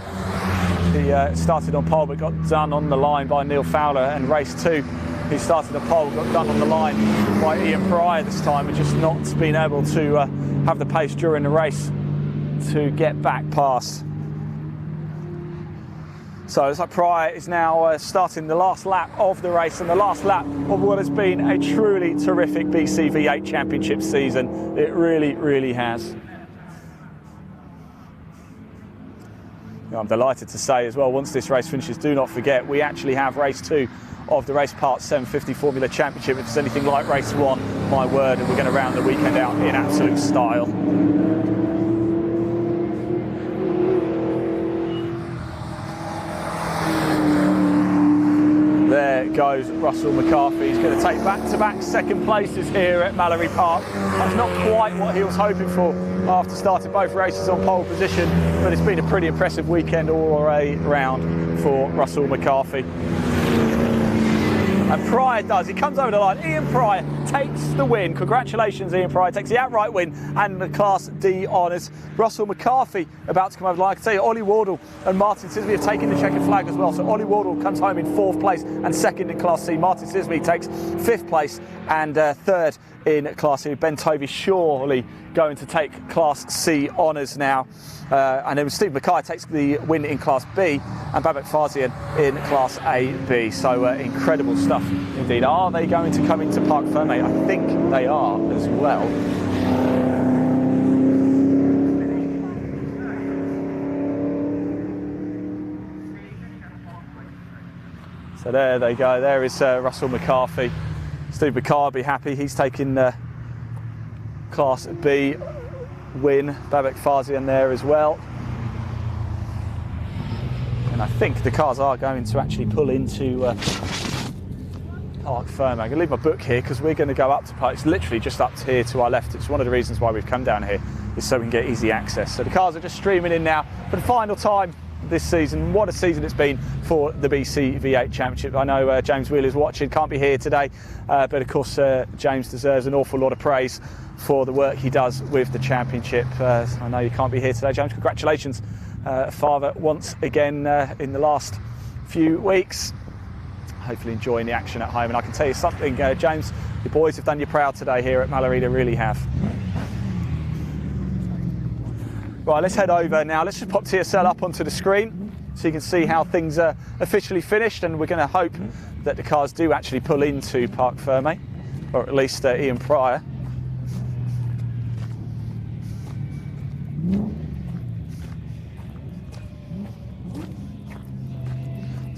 Speaker 1: He started on pole but got done on the line by Neil Fowler, and race 2 he started on pole, got done on the line by Ian Pryor this time, and just not been able to have the pace during the race to get back past. So it's like Pryor is now starting the last lap of the race, and the last lap of what has been a truly terrific BCV8 Championship season. It really, really has. I'm delighted to say as well, once this race finishes, do not forget, we actually have race 2 of the Raceparts 750 Formula Championship. If it's anything like race 1, my word, and we're going to round the weekend out in absolute style. There goes Russell McCarthy. He's going to take back-to-back 2nd places here at Mallory Park. That's not quite what he was hoping for after starting both races on pole position, but it's been a pretty impressive weekend all the way round for Russell McCarthy. And Pryor does, he comes over the line. Ian Pryor takes the win. Congratulations, Ian Pryor takes the outright win and the Class D honours. Russell McCarthy about to come over the line. I can tell you, Ollie Wardle and Martin Sisby have taken the checkered flag as well. So Ollie Wardle comes home in 4th place and 2nd in Class C. Martin Sisby takes 5th place and 3rd in Class C. Ben Tovey surely going to take Class C honours now. And then Steve Mackay takes the win in Class B, and Babak Farzian in Class AB. So incredible stuff indeed. Are they going to come into Parc Ferme? I think they are as well. So there they go. There is Russell McCarthy. Steve Mackay will be happy. He's taking Class B win. Babak Farzian there as well. And I think the cars are going to actually pull into Parc Ferme. I'm going to leave my book here because we're going to go up to Park. It's literally just up here to our left. It's one of the reasons why we've come down here, is so we can get easy access. So the cars are just streaming in now for the final time this season. What a season it's been for the BCV8 Championship. I know James Wheeler's watching, can't be here today, but of course James deserves an awful lot of praise for the work he does with the championship. I know you can't be here today, James. Congratulations, father, once again in the last few weeks. Hopefully enjoying the action at home. And I can tell you something, James, the boys have done you proud today here at Mallory. They really have. Right, let's head over now. Let's just pop TSL up onto the screen so you can see how things are officially finished, and we're going to hope that the cars do actually pull into Parc Ferme, or at least Ian Pryor.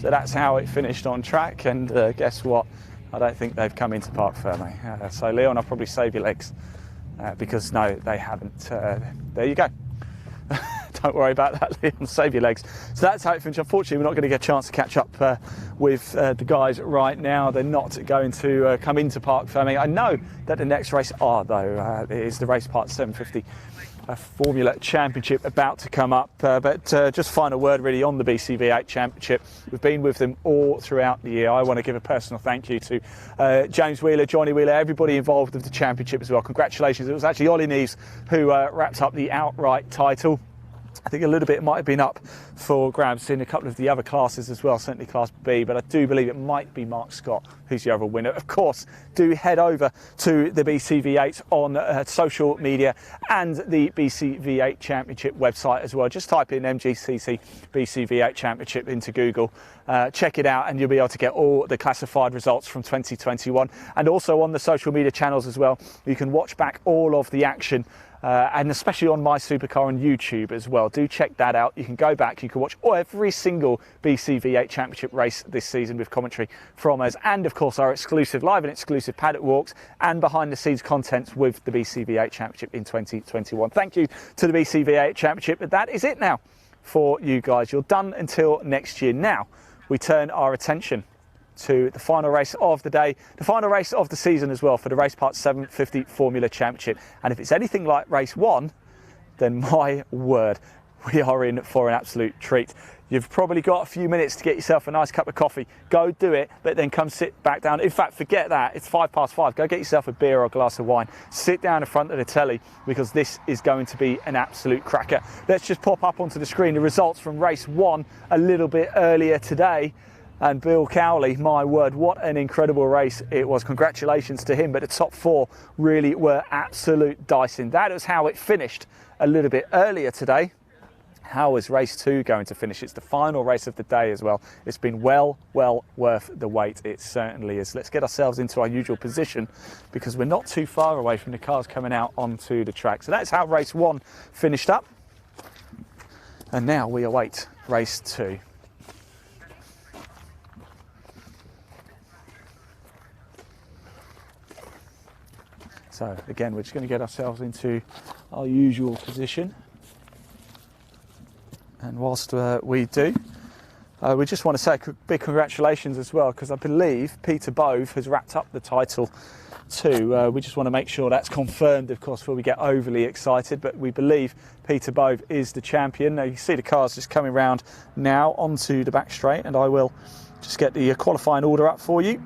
Speaker 1: So that's how it finished on track, and guess what? I don't think they've come into Parc Ferme. So Leon, I'll probably save your legs because no, they haven't. There you go. Don't worry about that, Leon, save your legs. So that's how it finished. Unfortunately, we're not going to get a chance to catch up with the guys right now. They're not going to come into Parc Ferme. I know that the next race though, is the Raceparts 750 Formula Championship about to come up. But just final word really on the BCV8 Championship. We've been with them all throughout the year. I want to give a personal thank you to James Wheeler, Johnny Wheeler, everybody involved with the championship as well. Congratulations. It was actually Ollie Neves who wrapped up the outright title. I think a little bit might have been up for grabs in a couple of the other classes as well, certainly Class B, but I do believe it might be Mark Scott who's the other winner. Of course, do head over to the BCV8 on social media and the BCV8 Championship website as well. Just type in MGCC BCV8 Championship into Google. Check it out and you'll be able to get all the classified results from 2021. And also on the social media channels as well, you can watch back all of the action. And especially on My Supercar on YouTube as well. Do check that out. You can go back, you can watch every single BCV8 Championship race this season with commentary from us, and of course our exclusive live and exclusive paddock walks and behind the scenes contents with the BCV8 Championship in 2021. Thank you to the BCV8 Championship, but that is it now for you guys. You're done until next year. Now, we turn our attention to the final race of the day, the final race of the season as well for the Raceparts 750 Formula Championship. And if it's anything like race 1, then my word, we are in for an absolute treat. You've probably got a few minutes to get yourself a nice cup of coffee. Go do it, but then come sit back down. In fact, forget that. It's 5:05. Go get yourself a beer or a glass of wine. Sit down in front of the telly, because this is going to be an absolute cracker. Let's just pop up onto the screen the results from race 1 a little bit earlier today. And Bill Cowley, my word, what an incredible race it was. Congratulations to him, but the top 4 really were absolute dicing. That was how it finished a little bit earlier today. How is race 2 going to finish? It's the final race of the day as well. It's been well worth the wait. It certainly is. Let's get ourselves into our usual position, because we're not too far away from the cars coming out onto the track. So that's how race 1 finished up. And now we await race 2. So again, we're just going to get ourselves into our usual position. And whilst we do, we just want to say big congratulations as well, because I believe Peter Bove has wrapped up the title too. We just want to make sure that's confirmed, of course, before we get overly excited. But we believe Peter Bove is the champion. Now you can see the cars just coming round now onto the back straight, and I will just get the qualifying order up for you.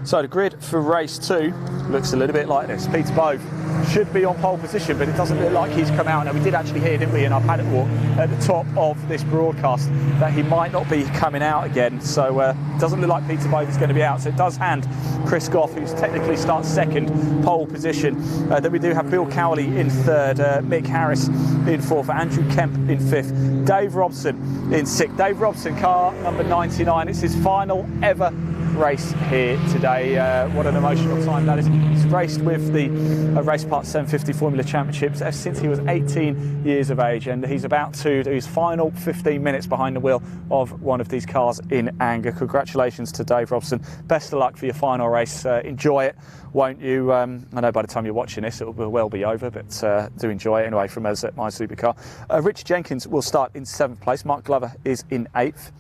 Speaker 1: So the grid for race 2 looks a little bit like this. Peter Bove should be on pole position, but it doesn't look like he's come out. Now, we did actually hear, didn't we, in our paddock walk at the top of this broadcast, that he might not be coming out again. So it doesn't look like Peter Bove is going to be out. So it does hand Chris Goff, who's technically starts 2nd, pole position. Then we do have Bill Cowley in 3rd, Mick Harris in 4th, Andrew Kemp in 5th, Dave Robson in 6th. Dave Robson, car number 99. It's his final ever race here today. What an emotional time that is. He's raced with the Raceparts 750 Formula Championships since he was 18 years of age, and he's about to do his final 15 minutes behind the wheel of one of these cars in anger. Congratulations to Dave Robson. Best of luck for your final race. Enjoy it, won't you? I know by the time you're watching this it will well be over, but do enjoy it anyway from us at My Supercar. Richard Jenkins will start in 7th place. Mark Glover is in 8th.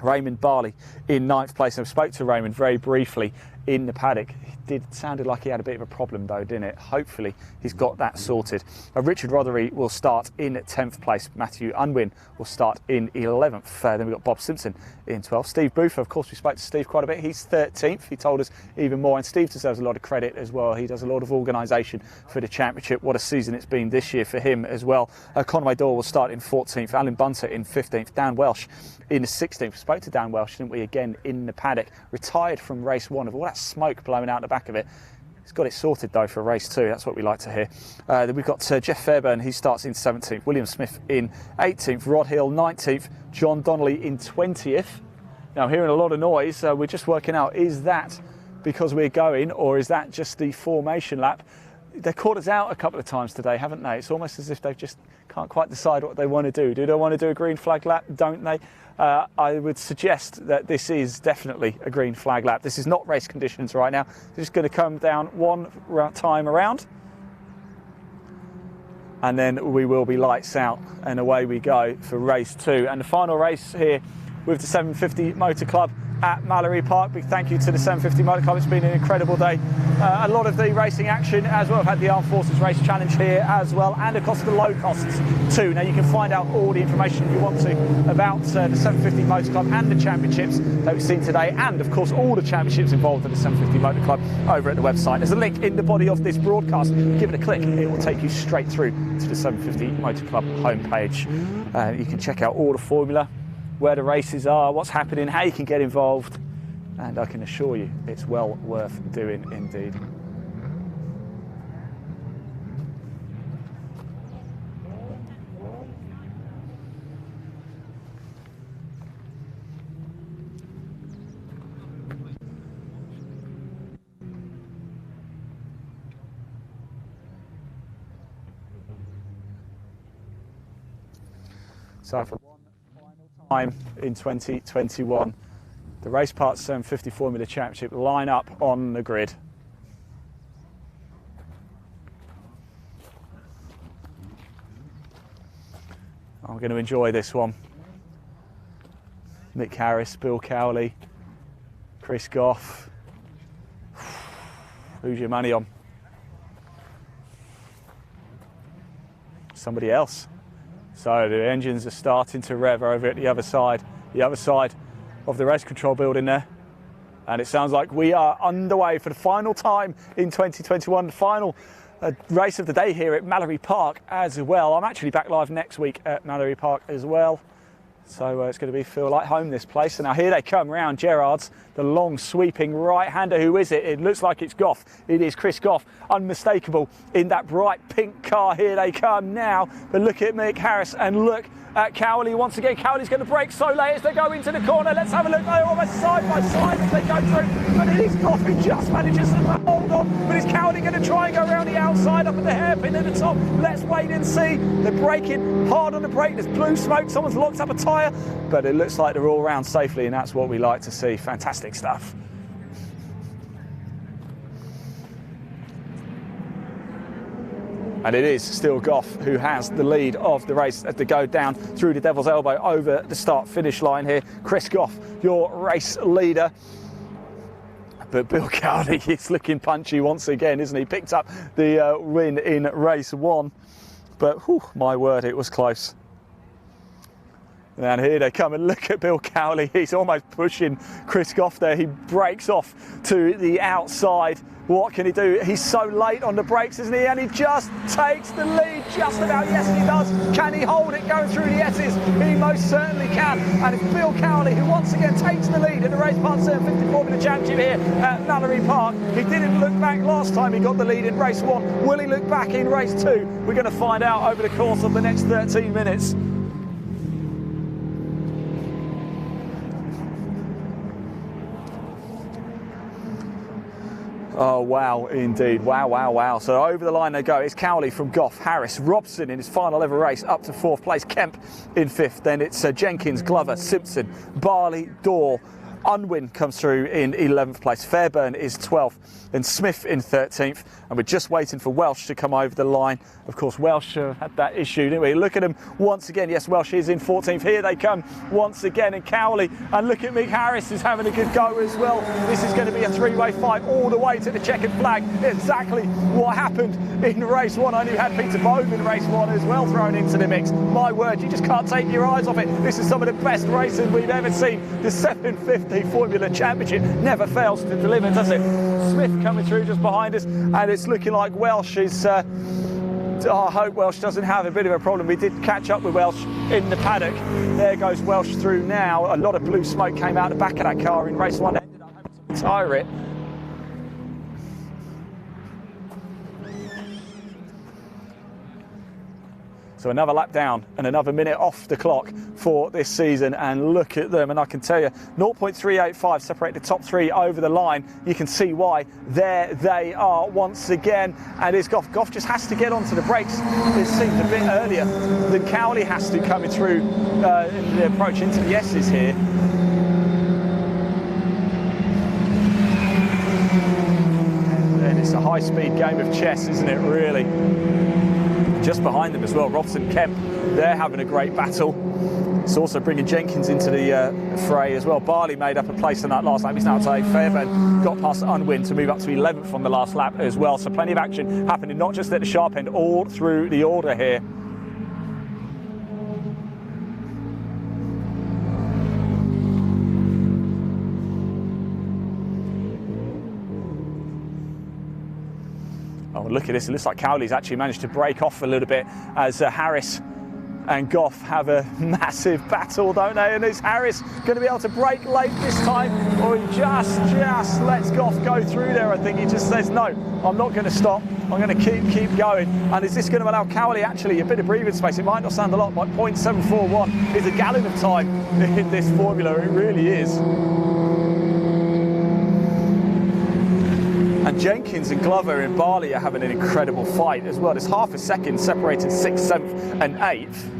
Speaker 1: Raymond Barley in 9th place. And I spoke to Raymond very briefly in the paddock. It sounded like he had a bit of a problem though, didn't it? Hopefully he's got that sorted. Richard Rothery will start in 10th place. Matthew Unwin will start in 11th. Then we've got Bob Simpson in 12th. Steve Booth, of course, we spoke to Steve quite a bit. He's 13th. He told us even more, and Steve deserves a lot of credit as well. He does a lot of organisation for the championship. What a season it's been this year for him as well. Conway Doyle will start in 14th. Alan Bunter in 15th. Dan Welsh in 16th. We spoke to Dan Welsh, didn't we, again in the paddock. Retired from race 1 of all that smoke blowing out the back of it. He's got it sorted though for race 2. That's what we like to hear. Then we've got Jeff Fairbairn. He starts in 17th. William Smith in 18th. Rod Hill 19th. John Donnelly in 20th. Now I'm hearing a lot of noise. We're just working out, is that because we're going, or is that just the formation lap? They caught us out a couple of times today, haven't they? It's almost as if they just can't quite decide what they want to do. Do they want to do a green flag lap? Don't they? I would suggest that this is definitely a green flag lap. This is not race conditions right now. They're just going to come down one time around, and then we will be lights out and away we go for race 2. And the final race here with the 750 Motor Club at Mallory Park. Big thank you to the 750 Motor Club. It's been an incredible day. A lot of the racing action as well. I've had the Armed Forces Race Challenge here as well, and of course the low costs too. Now you can find out all the information you want to about the 750 Motor Club and the championships that we've seen today, and of course all the championships involved at the 750 Motor Club over at the website. There's a link in the body of this broadcast. Give it a click. It will take you straight through to the 750 Motor Club homepage. You can check out all the formula, where the races are, what's happening, how you can get involved, and I can assure you it's well worth doing indeed. So for one final time in 2021, The Raceparts 750 Formula Championship line up on the grid. I'm going to enjoy this one. Mick Harris, Bill Cowley, Chris Goff. Who's your money on? Somebody else. So the engines are starting to rev over at the other side of the race control building there. And it sounds like we are underway for the final time in 2021, the final race of the day here at Mallory Park as well. I'm actually back live next week at Mallory Park as well. So it's going to feel like home, this place. And now here they come round Gerrard's, the long sweeping right-hander. Who is it? It looks like it's Goff. It is Chris Goff, unmistakable in that bright pink car. Here they come now. But look at Mick Harris and look at Cowley once again. Cowley's going to brake so late as they go into the corner. Let's have a look. They're almost side by side as they go through. But it is Goff who just manages to hold on. But is Cowley going to try and go around the outside up at the hairpin at the top? Let's wait and see. They're braking hard on the brake. There's blue smoke. Someone's locked up a tyre. But it looks like they're all round safely, and that's what we like to see. Fantastic stuff. And it is still Goff who has the lead of the race as they go down through the Devil's Elbow over the start-finish line here. Chris Goff, your race leader. But Bill Cowley is looking punchy once again, isn't he? Picked up the win in race 1. But, whew, my word, it was close. And here they come, and look at Bill Cowley. He's almost pushing Chris Goff there. He breaks off to the outside. What can he do? He's so late on the brakes, isn't he? And he just takes the lead just about. Yes, he does. Can he hold it going through the S's? He most certainly can. And it's Bill Cowley who once again takes the lead in the Raceparts 750 Formula Championship here at Mallory Park. He didn't look back last time he got the lead in race 1. Will he look back in race 2? We're going to find out over the course of the next 13 minutes. Oh, wow, indeed. Wow, wow, wow. So over the line they go. It's Cowley from Goff, Harris, Robson in his final ever race up to 4th place, Kemp in 5th. Then it's Jenkins, Glover, Simpson, Barley, Dorr. Unwin comes through in 11th place. Fairburn is 12th. Then Smith in 13th. And we're just waiting for Welsh to come over the line. Of course, Welsh had that issue, didn't we? Look at him once again. Yes, Welsh is in 14th. Here they come once again. And Cowley. And look at Mick Harris is having a good go as well. This is going to be a three-way fight all the way to the checkered flag. Exactly what happened in race 1. I only had Peter Bove in race 1 as well thrown into the mix. My word, you just can't take your eyes off it. This is some of the best racing we've ever seen. The 750 Formula Championship never fails to deliver, does it? Smith coming through just behind us, and it's looking like Welsh is I hope Welsh doesn't have a bit of a problem. We did catch up with Welsh in the paddock. There goes Welsh through now. A lot of blue smoke came out the back of that car in race 1. Ended up having to retire it. So another lap down and another minute off the clock for this season, and look at them. And I can tell you 0.385 separate the top 3 over the line. You can see why. There they are once again, and it's Goff. Goff just has to get onto the brakes, it seemed, a bit earlier than Cowley has to coming through in the approach into the S's here. And it's a high-speed game of chess, isn't it, really? Just behind them as well, Robson, Kemp, they're having a great battle. It's also bringing Jenkins into the fray as well. Barley made up a place in that last lap. He's now to 8th. Fairburn got past Unwin to move up to 11th on the last lap as well. So plenty of action happening, not just at the sharp end, all through the order here. Oh, look at this. It looks like Cowley's actually managed to break off a little bit as Harris and Goff have a massive battle, don't they? And is Harris going to be able to brake late this time? Or he just lets Goff go through there? I think he just says, no, I'm not going to stop. I'm going to keep going. And is this going to allow Cowley actually a bit of breathing space? It might not sound a lot, but 0.741 is a gallon of time in this formula. It really is. And Jenkins and Glover and Barley are having an incredible fight as well. There's half a second separating 6th, 7th and 8th.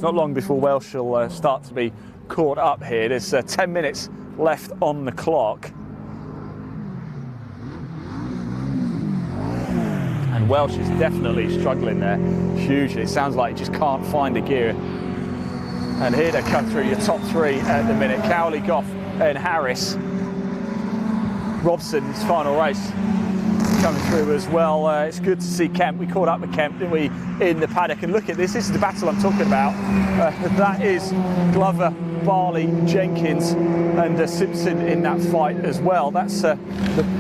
Speaker 1: not long before Welsh will start to be caught up here. There's 10 minutes left on the clock. And Welsh is definitely struggling there hugely. It sounds like he just can't find a gear. And here they come through your top three at the minute. Cowley, Goff and Harris. Robson's final race coming through as well. It's good to see Kemp. We caught up with Kemp, didn't we, in the paddock? And look at this. This is the battle I'm talking about. That is Glover, Barley, Jenkins and Simpson in that fight as well. That's the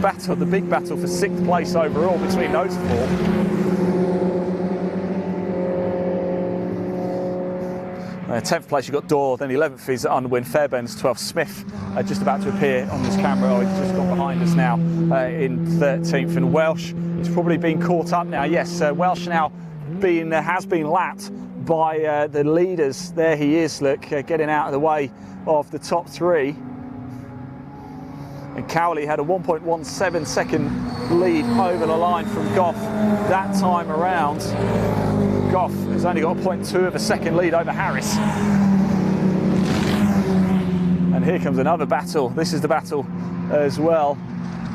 Speaker 1: battle, the big battle for 6th place overall between those four. 10th place, you've got Dorr, then 11th is Unwin, Fairbairn's 12th. Smith just about to appear on this camera. Oh, he's just got behind us now in 13th. And Welsh is probably being caught up now. Yes, Welsh now has been lapped by the leaders. There he is, look, getting out of the way of the top three. And Cowley had a 1.17 second lead over the line from Goff that time around. Goff has only got a 0.2 of a second lead over Harris. And here comes another battle. This is the battle as well.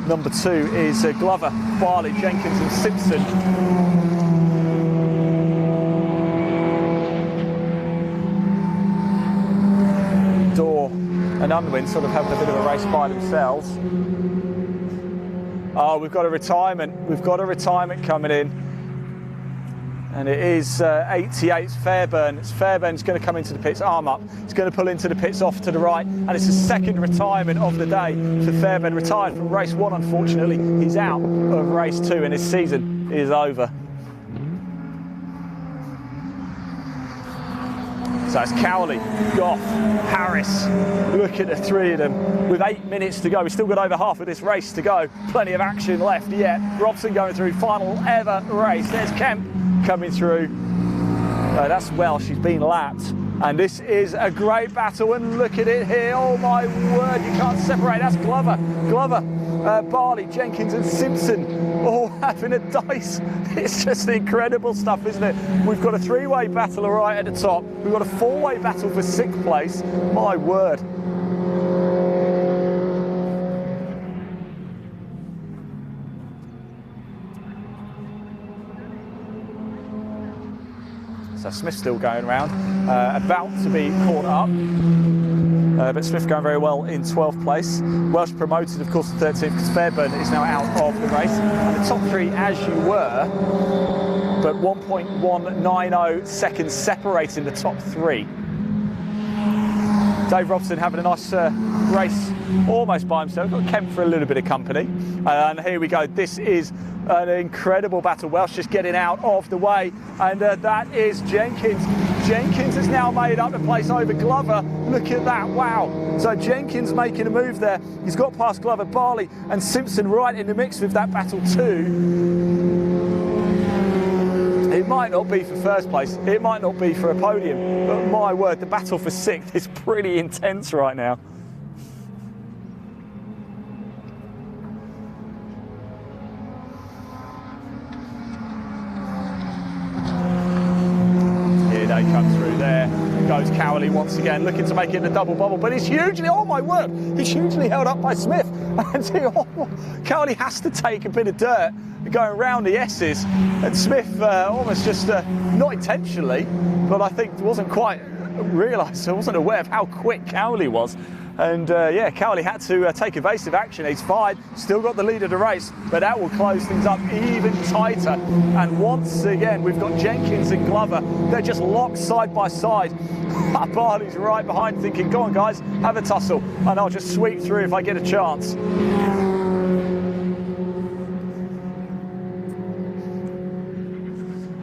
Speaker 1: Number 2 is Glover, Barley, Jenkins and Simpson. Dorr and Unwin sort of having a bit of a race by themselves. Oh, we've got a retirement. We've got a retirement coming in. And it is 88 Fairbairn. It's Fairbairn's going to come into the pits, arm up. He's going to pull into the pits off to the right. And it's the second retirement of the day for Fairbairn. Retired from race 1, unfortunately. He's out of race 2 and his season is over. So it's Cowley, Goff, Harris. Look at the three of them. With 8 minutes to go, we've still got over half of this race to go. Plenty of action left yet. Robson going through, final ever race. There's Kemp coming through. That's Welsh, she's been lapped. And this is a great battle, and look at it here. Oh my word, you can't separate. That's Glover, Barley, Jenkins and Simpson all having a dice. It's just incredible stuff, isn't it? We've got a 3-way battle right at the top. We've got a 4-way battle for 6th place. My word. So Smith's still going around, about to be caught up, but Smith going very well in 12th place. Welsh promoted, of course, to 13th because Fairbairn is now out of the race. And the top three, as you were, but 1.190 seconds separating the top three. Dave Robson having a nice race almost by himself. Got Kemp for a little bit of company. And here we go. This is an incredible battle. Welsh just getting out of the way. And that is Jenkins. Jenkins has now made up the place over Glover. Look at that, wow. So Jenkins making a move there. He's got past Glover, Barley and Simpson right in the mix with that battle too. It might not be for first place, it might not be for a podium, but my word, the battle for 6th is pretty intense right now. Here they come through there. Goes Cowley once again, looking to make it a double bubble, but it's hugely, oh my word, he's hugely held up by Smith. And Cowley has to take a bit of dirt going round the S's, and Smith almost just, not intentionally, but I think wasn't quite realised, I wasn't aware of how quick Cowley was. And yeah, Cowley had to take evasive action. He's fine, still got the lead of the race, but that will close things up even tighter. And once again, we've got Jenkins and Glover. They're just locked side by side. Barley's right behind thinking, go on guys, have a tussle, and I'll just sweep through if I get a chance.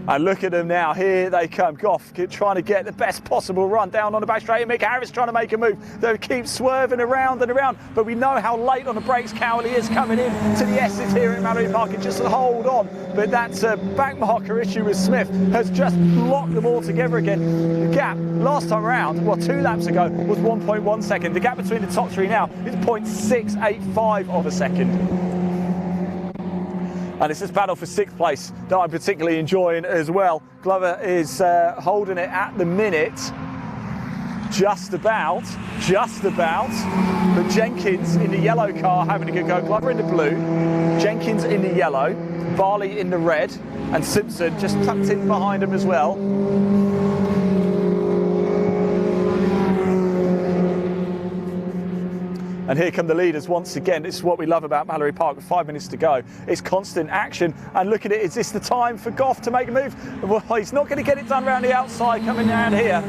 Speaker 1: And look at them now, here they come. Goff trying to get the best possible run down on the back straight. Mick Harris trying to make a move. They keep swerving around and around, but we know how late on the brakes Cowley is coming in to the S's here in Mallory Park, and just hold on. But that back marker issue with Smith has just locked them all together again. The gap last time around, well, 2 laps ago, was 1.1 second. The gap between the top three now is 0.685 of a second. And it's this battle for 6th place that I'm particularly enjoying as well. Glover is holding it at the minute, just about. But Jenkins in the yellow car having a good go. Glover in the blue, Jenkins in the yellow, Barley in the red, and Simpson just tucked in behind him as well. And here come the leaders once again. This is what we love about Mallory Park with 5 minutes to go. It's constant action. And look at it, is this the time for Goff to make a move? Well, he's not going to get it done around the outside coming down here.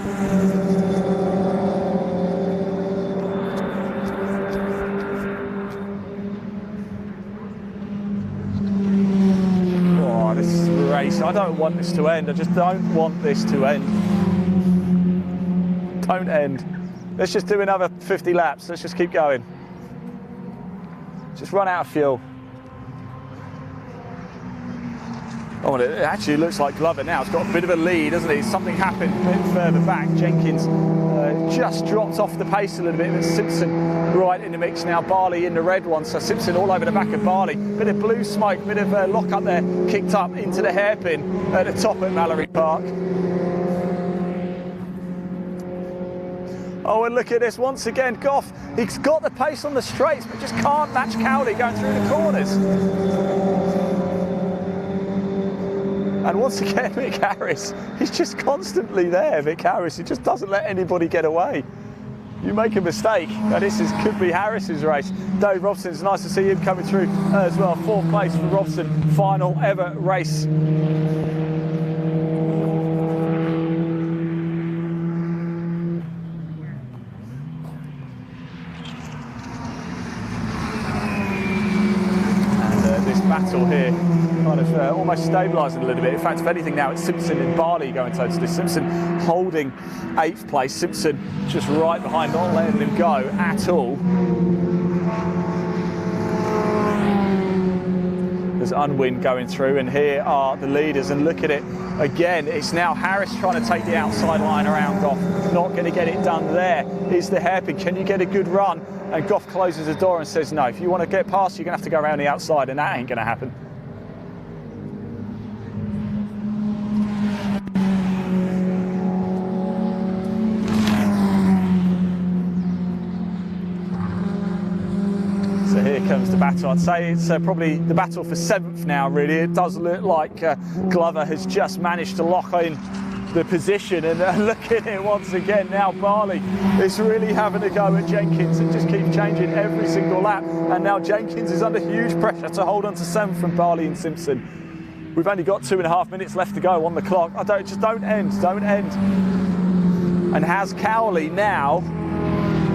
Speaker 1: Oh, this race, I don't want this to end. I just don't want this to end. Don't end. Let's just do another 50 laps. Let's just keep going. Just run out of fuel. Oh, and it actually looks like Glover now. It's got a bit of a lead, hasn't he? Something happened a bit further back. Jenkins just dropped off the pace a little bit. But Simpson right in the mix now. Barley in the red one. So Simpson all over the back of Barley. Bit of blue smoke, bit of lock up there. Kicked up into the hairpin at the top at Mallory Park. Oh, and look at this once again. Goff, he's got the pace on the straights, but just can't match Cowley going through the corners. And once again, Mick Harris, he's just constantly there. Mick Harris, he just doesn't let anybody get away. You make a mistake, and this could be Harris's race. Dave Robson, it's nice to see him coming through as well. 4th place for Robson, final ever race. Battle here kind of almost stabilising a little bit. In fact, if anything now, it's Simpson and Barley going toe to this. Simpson holding 8th place. Simpson just right behind, not letting him go at all. There's Unwin going through, and here are the leaders, and look at it again. It's now Harris trying to take the outside line around Goff. Not going to get it done there. Is the hairpin. Can you get a good run? And Goff closes the door and says, no, if you want to get past, you're going to have to go around the outside, and that ain't going to happen. So here comes the battle. I'd say it's probably the battle for 7th now, really. It does look like Glover has just managed to lock in the position, and look at it once again. Now Barley is really having a go at Jenkins and just keeps changing every single lap, and now Jenkins is under huge pressure to hold on to 7th from Barley and Simpson. We've only got 2.5 minutes left to go on the clock. Don't end. And has Cowley now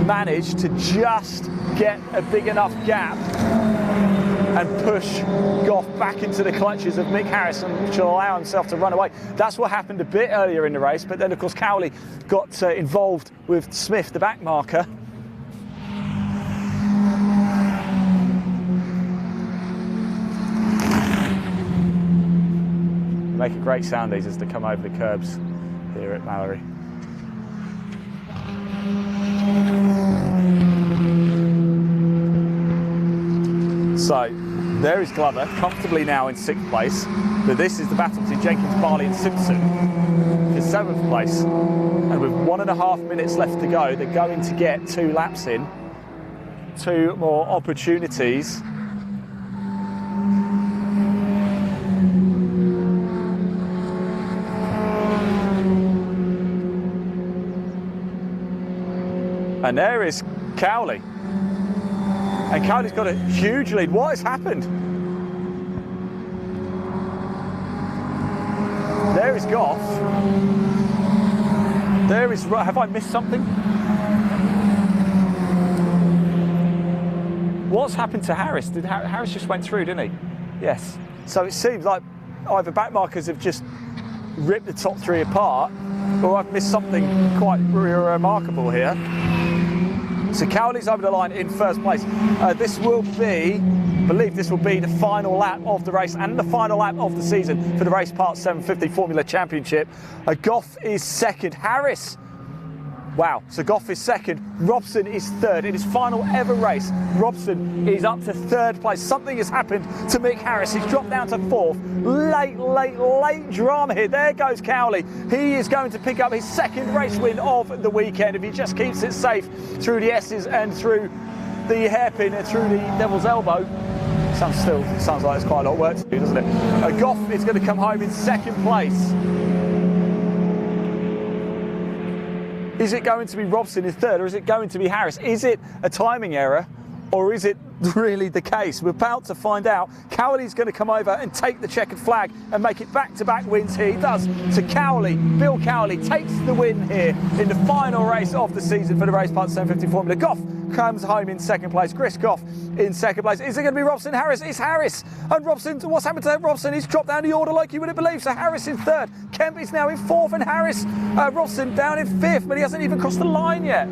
Speaker 1: managed to just get a big enough gap and push Goff back into the clutches of Mick Harris, which will allow himself to run away. That's what happened a bit earlier in the race, but then of course Cowley got involved with Smith, the back marker. They make a great sound, these, as they come over the curbs here at Mallory. So there is Glover, comfortably now in 6th place. But this is the battle between Jenkins, Barley and Simpson for 7th place. And with 1.5 minutes left to go, they're going to get 2 laps in. 2 more opportunities. And there is Cowley. And Cowley's got a huge lead. What has happened? There is Goff. There is... Have I missed something? What's happened to Harris? Harris just went through, didn't he? Yes. So it seems like either back markers have just ripped the top 3 apart, or I've missed something quite remarkable here. So Cowley's over the line in 1st place. This will be, I believe this will be the final lap of the race and the final lap of the season for the Raceparts 750 Formula Championship. Goff is 2nd. Harris Wow, so Goff is second, Robson is third. In his final ever race, Robson is up to third place. Something has happened to Mick Harris. He's dropped down to fourth. Late drama here. There goes Cowley. He is going to pick up his second race win of the weekend if he just keeps it safe through the S's and through the hairpin and through the Devil's Elbow. Sounds like it's quite a lot of work to do, doesn't it? Goff is going to come home in second place. Is it going to be Robson in third, or is it going to be Harris? Is it a timing error, or is it really the case? We're about to find out. Cowley's going to come over and take the checkered flag and make it back-to-back wins here. He does to Cowley. Bill Cowley takes the win here in the final race of the season for the Raceparts 750 Formula. Goff comes home in second place. Chris Goff in second place. Is it going to be Robson? Harris? It's Harris. And Robson, what's happened to Robson? He's dropped down the order like you wouldn't believe. So Harris in third. Kemp is now in fourth, and Robson down in fifth, but he hasn't even crossed the line yet.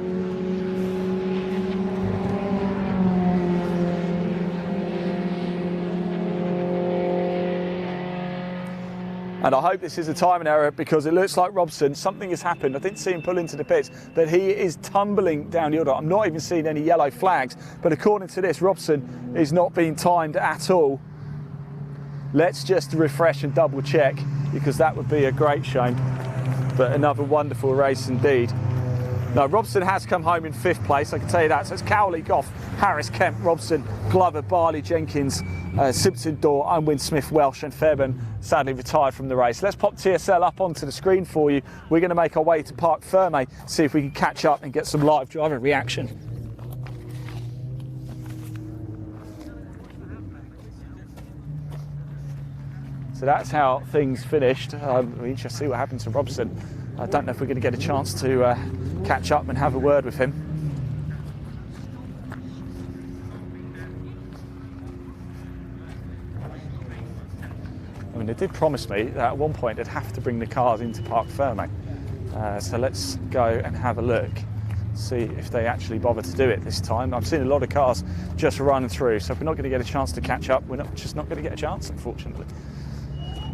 Speaker 1: And I hope this is a timing error, because it looks like Robson, something has happened. I didn't see him pull into the pits, but he is tumbling down the order. I'm not even seeing any yellow flags, but according to this, Robson is not being timed at all. Let's just refresh and double check, because that would be a great shame. But another wonderful race indeed. No, Robson has come home in fifth place, I can tell you that. So it's Cowley, Goff, Harris, Kemp, Robson, Glover, Barley, Jenkins, Simpson, Dorr, Unwin, Smith, Welsh and Fairbairn sadly retired from the race. Let's pop TSL up onto the screen for you. We're going to make our way to Parc Fermé, see if we can catch up and get some live driver reaction. So that's how things finished. We're interested to see what happens to Robson. I don't know if we're going to get a chance to catch up and have a word with him. I mean, they did promise me that at one point they'd have to bring the cars into Parc Fermé. So let's go and have a look, see if they actually bother to do it this time. I've seen a lot of cars just run through, so if we're not going to get a chance to catch up, we're just not going to get a chance, unfortunately.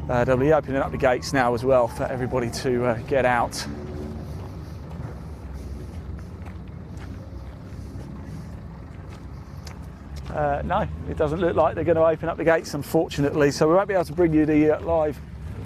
Speaker 1: They'll be opening up the gates now as well for everybody to get out. No, it doesn't look like they're going to open up the gates, unfortunately, so we won't be able to bring you the live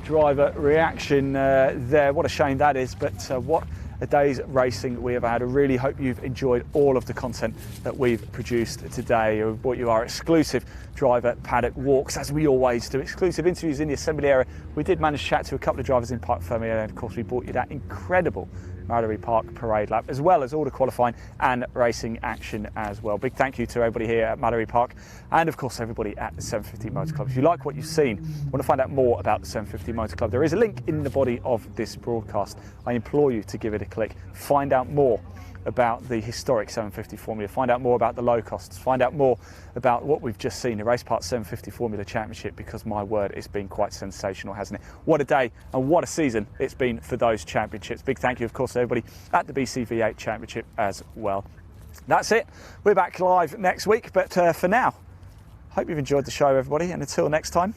Speaker 1: driver reaction there. What a shame that is, but what a day's racing we have had. I really hope you've enjoyed all of the content that we've produced today. We've brought you our exclusive driver paddock walks, as we always do, exclusive interviews in the assembly area. We did manage to chat to a couple of drivers in Parc Fermé, and of course we brought you that incredible Mallory Park parade lap, as well as all the qualifying and racing action as well. Big thank you to everybody here at Mallory Park, and of course everybody at the 750 Motor Club. If you like what you've seen, want to find out more about the 750 Motor Club, there is a link in the body of this broadcast. I implore you to give it a click, find out more about the historic 750 Formula, find out more about the low costs, find out more about what we've just seen, the Raceparts 750 Formula Championship, because my word, it's been quite sensational, hasn't it? What a day and what a season it's been for those championships. Big thank you, of course, to everybody at the BCV8 Championship as well. That's it. We're back live next week, but for now, hope you've enjoyed the show, everybody, and until next time,